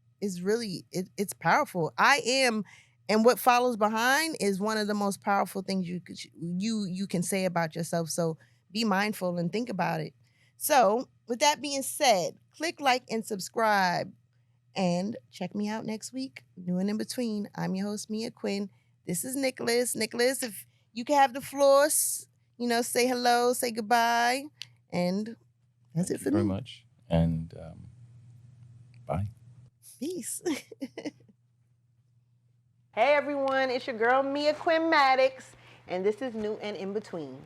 really it's powerful. I am. And what follows behind is one of the most powerful things you can say about yourself. So be mindful and think about it. So with that being said, click like and subscribe and check me out next week. New and in between. I'm your host, Mia Quinn. This is Nicholas. Nicholas, if you can have the floor, say hello, say goodbye. And that's it for me. Thank you very much. And bye. Peace. Hey everyone, it's your girl Mia Quinn Maddox, and this is New and In Between.